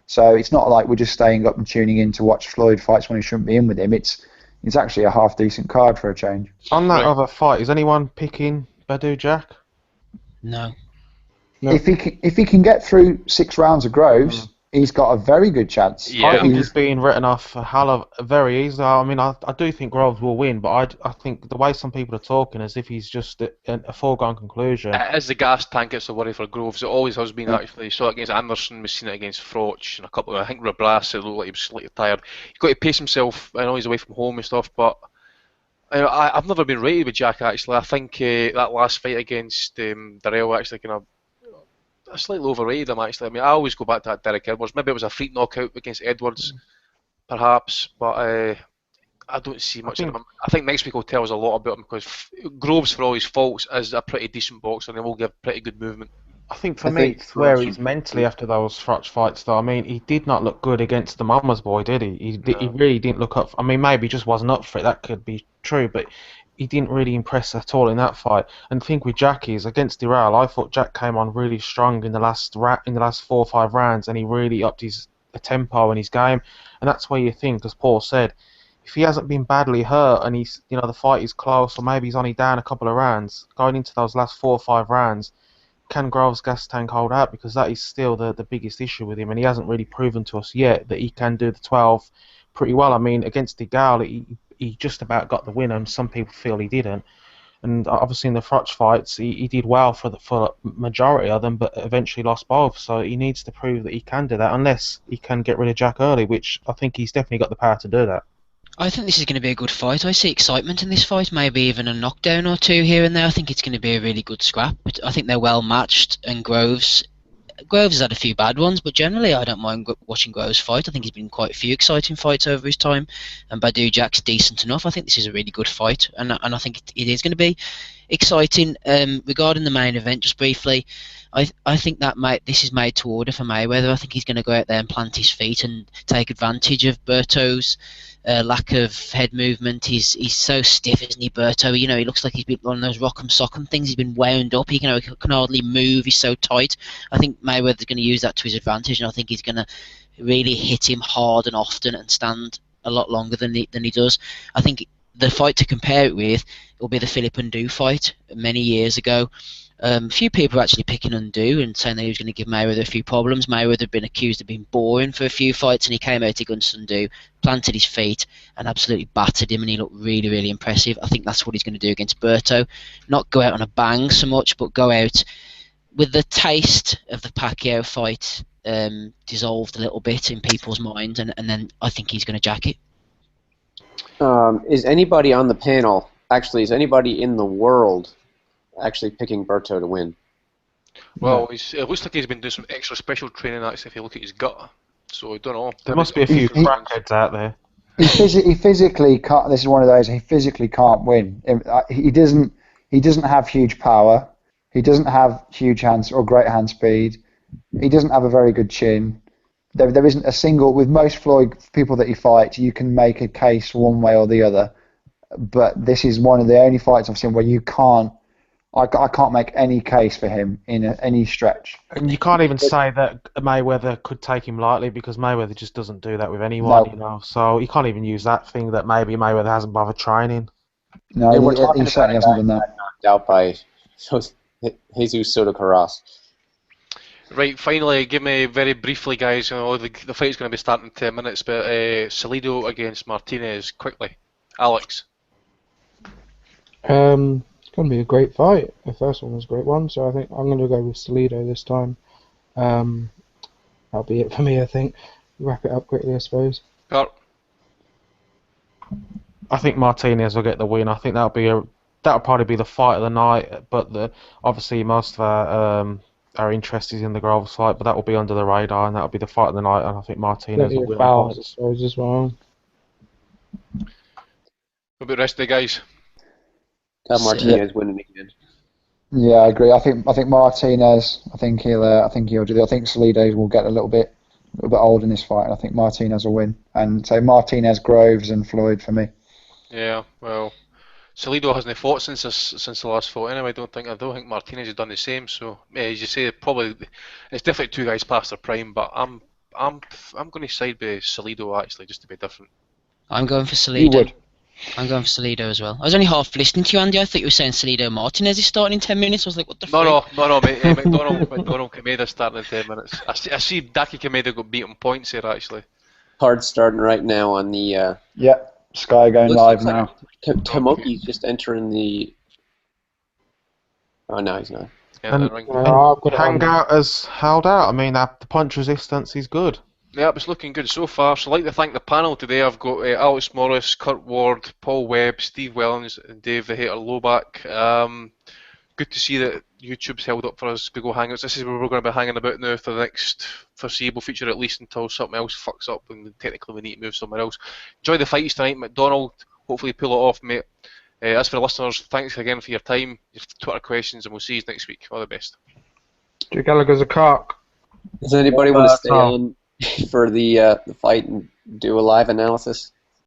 So it's not like we're just staying up and tuning in to watch Floyd fights when he shouldn't be in with him. It's actually a half-decent card for a change. On that other fight, is anyone picking Badou Jack? No. If he can get through 6 rounds of Groves, he's got a very good chance. Yeah. I think he's being written off very easily. I mean, I do think Groves will win, but I think the way some people are talking as if he's just a foregone conclusion. As the gas tank, it's a worry for Groves. It always has been, actually. You saw it against Anderson, we've seen it against Froch, and a couple of, I think Rabras, it looked like he was slightly tired. He's got to pace himself. I know he's away from home and stuff, but I've never been rated with Jack, actually. I think that last fight against Darrell actually kind of slightly overrated him, actually. I mean, I always go back to that Derek Edwards. Maybe it was a freak knockout against Edwards, perhaps, but I don't see much of him. I think next week will tell us a lot about him because Groves, for all his faults, is a pretty decent boxer and he will give pretty good movement. I think for me, it's where he's mentally after those Froch fights, though. I mean, he did not look good against the Mama's boy, did he? He really didn't look up. I mean, maybe he just wasn't up for it. That could be true, but he didn't really impress at all in that fight. And the thing with Jack is, against Dural, I thought Jack came on really strong in the last 4 or 5 rounds, and he really upped his tempo and his game. And that's where you think, as Paul said, if he hasn't been badly hurt and he's, the fight is close, or maybe he's only down a couple of rounds, going into those last 4 or 5 rounds, can Groves' gas tank hold out? Because that is still the biggest issue with him, and he hasn't really proven to us yet that he can do the 12 pretty well. I mean, against Degal, he just about got the win, and some people feel he didn't. And obviously in the Froch fights, he did well for the majority of them, but eventually lost both. So he needs to prove that he can do that, unless he can get rid of Jack early, which I think he's definitely got the power to do that. I think this is going to be a good fight. I see excitement in this fight, maybe even a knockdown or two here and there. I think it's going to be a really good scrap. But I think they're well matched, and Groves has had a few bad ones, but generally I don't mind watching Groves fight. I think he's been in quite a few exciting fights over his time, and Badu Jack's decent enough. I think this is a really good fight, and I think it is going to be exciting. Regarding the main event, just briefly, I think that this is made to order for Mayweather. I think he's going to go out there and plant his feet and take advantage of Berto's lack of head movement. He's so stiff, isn't he, Berto? He looks like he's been one of those rock'em sock'em things. He's been wound up. He can hardly move. He's so tight. I think Mayweather's going to use that to his advantage, and I think he's going to really hit him hard and often and stand a lot longer than he does. I think the fight to compare it with will be the Philip Ndu fight many years ago. A few people are actually picking Ndu and saying that he was going to give Mayweather a few problems. Mayweather had been accused of being boring for a few fights, and he came out against Ndu, planted his feet, and absolutely battered him, and he looked really, really impressive. I think that's what he's going to do against Berto. Not go out on a bang so much, but go out with the taste of the Pacquiao fight dissolved a little bit in people's minds, and then I think he's going to jack it. Is anybody on the panel, actually, is anybody in the world actually picking Berto to win? Well, it looks like he's been doing some extra special training, actually, if you look at his gut. So I don't know. There must be a few crackheads out there. He physically can't. This is one of those. He physically can't win. He doesn't have huge power. He doesn't have huge hands or great hand speed. He doesn't have a very good chin. There isn't a single. With most Floyd people that he fights, you can make a case one way or the other. But this is one of the only fights I've seen where you can't. I can't make any case for him in any stretch. And you can't even say that Mayweather could take him lightly, because Mayweather just doesn't do that with anyone, No. So you can't even use that thing that maybe Mayweather hasn't bothered training. No, he certainly hasn't done that. Knocked out by Jesus Soto Carras. Right, finally, give me very briefly, guys. The fight's going to be starting in 10 minutes, but Salido against Martinez, quickly. Alex. It's going to be a great fight. The first one was a great one, so I think I'm going to go with Salido this time. That'll be it for me, I think. Wrap it up quickly, I suppose. Kurt. I think Martinez will get the win. I think that'll probably be the fight of the night. But obviously most of our interest is in the Groves fight, but that will be under the radar, and that'll be the fight of the night. And I think Martinez will win. I suppose, as well. What about the rest of the guys? Got Martinez winning again. Yeah, I agree. I think Martinez. I think he'll do that. I think Salido will get a little bit old in this fight, and I think Martinez will win. And so Martinez, Groves, and Floyd for me. Yeah, well, Salido hasn't fought since the last fight anyway. I don't think Martinez has done the same. So as you say, probably it's definitely two guys past their prime. But I'm going to side with Salido actually, just to be different. I'm going for Salido. You would. I'm going for Salido as well. I was only half listening to you, Andy. I thought you were saying Salido Martinez is starting in 10 minutes. I was like, what the fuck? No, mate. McDonald Kameda starting in 10 minutes. I see Daki Kameda got beat on points here, actually. Card starting right now on the... Yeah, Sky going live now. Tomoki's just entering the... Oh, no, he's not. And Hangout has held out. I mean, the punch resistance is good. Yeah, it's looking good so far. So I'd like to thank the panel today. I've got Alex Morris, Kurt Ward, Paul Webb, Steve Wellens, and Dave the Hater Lowback. Good to see that YouTube's held up for us Google Hangouts. This is where we're going to be hanging about now for the next foreseeable future, at least until something else fucks up and technically we need to move somewhere else. Enjoy the fights tonight, McDonald. Hopefully pull it off, mate. As for the listeners, thanks again for your time, your Twitter questions, and we'll see you next week. All the best. Joe Gallagher's a cock. Does anybody want to stay on for the fight and do a live analysis?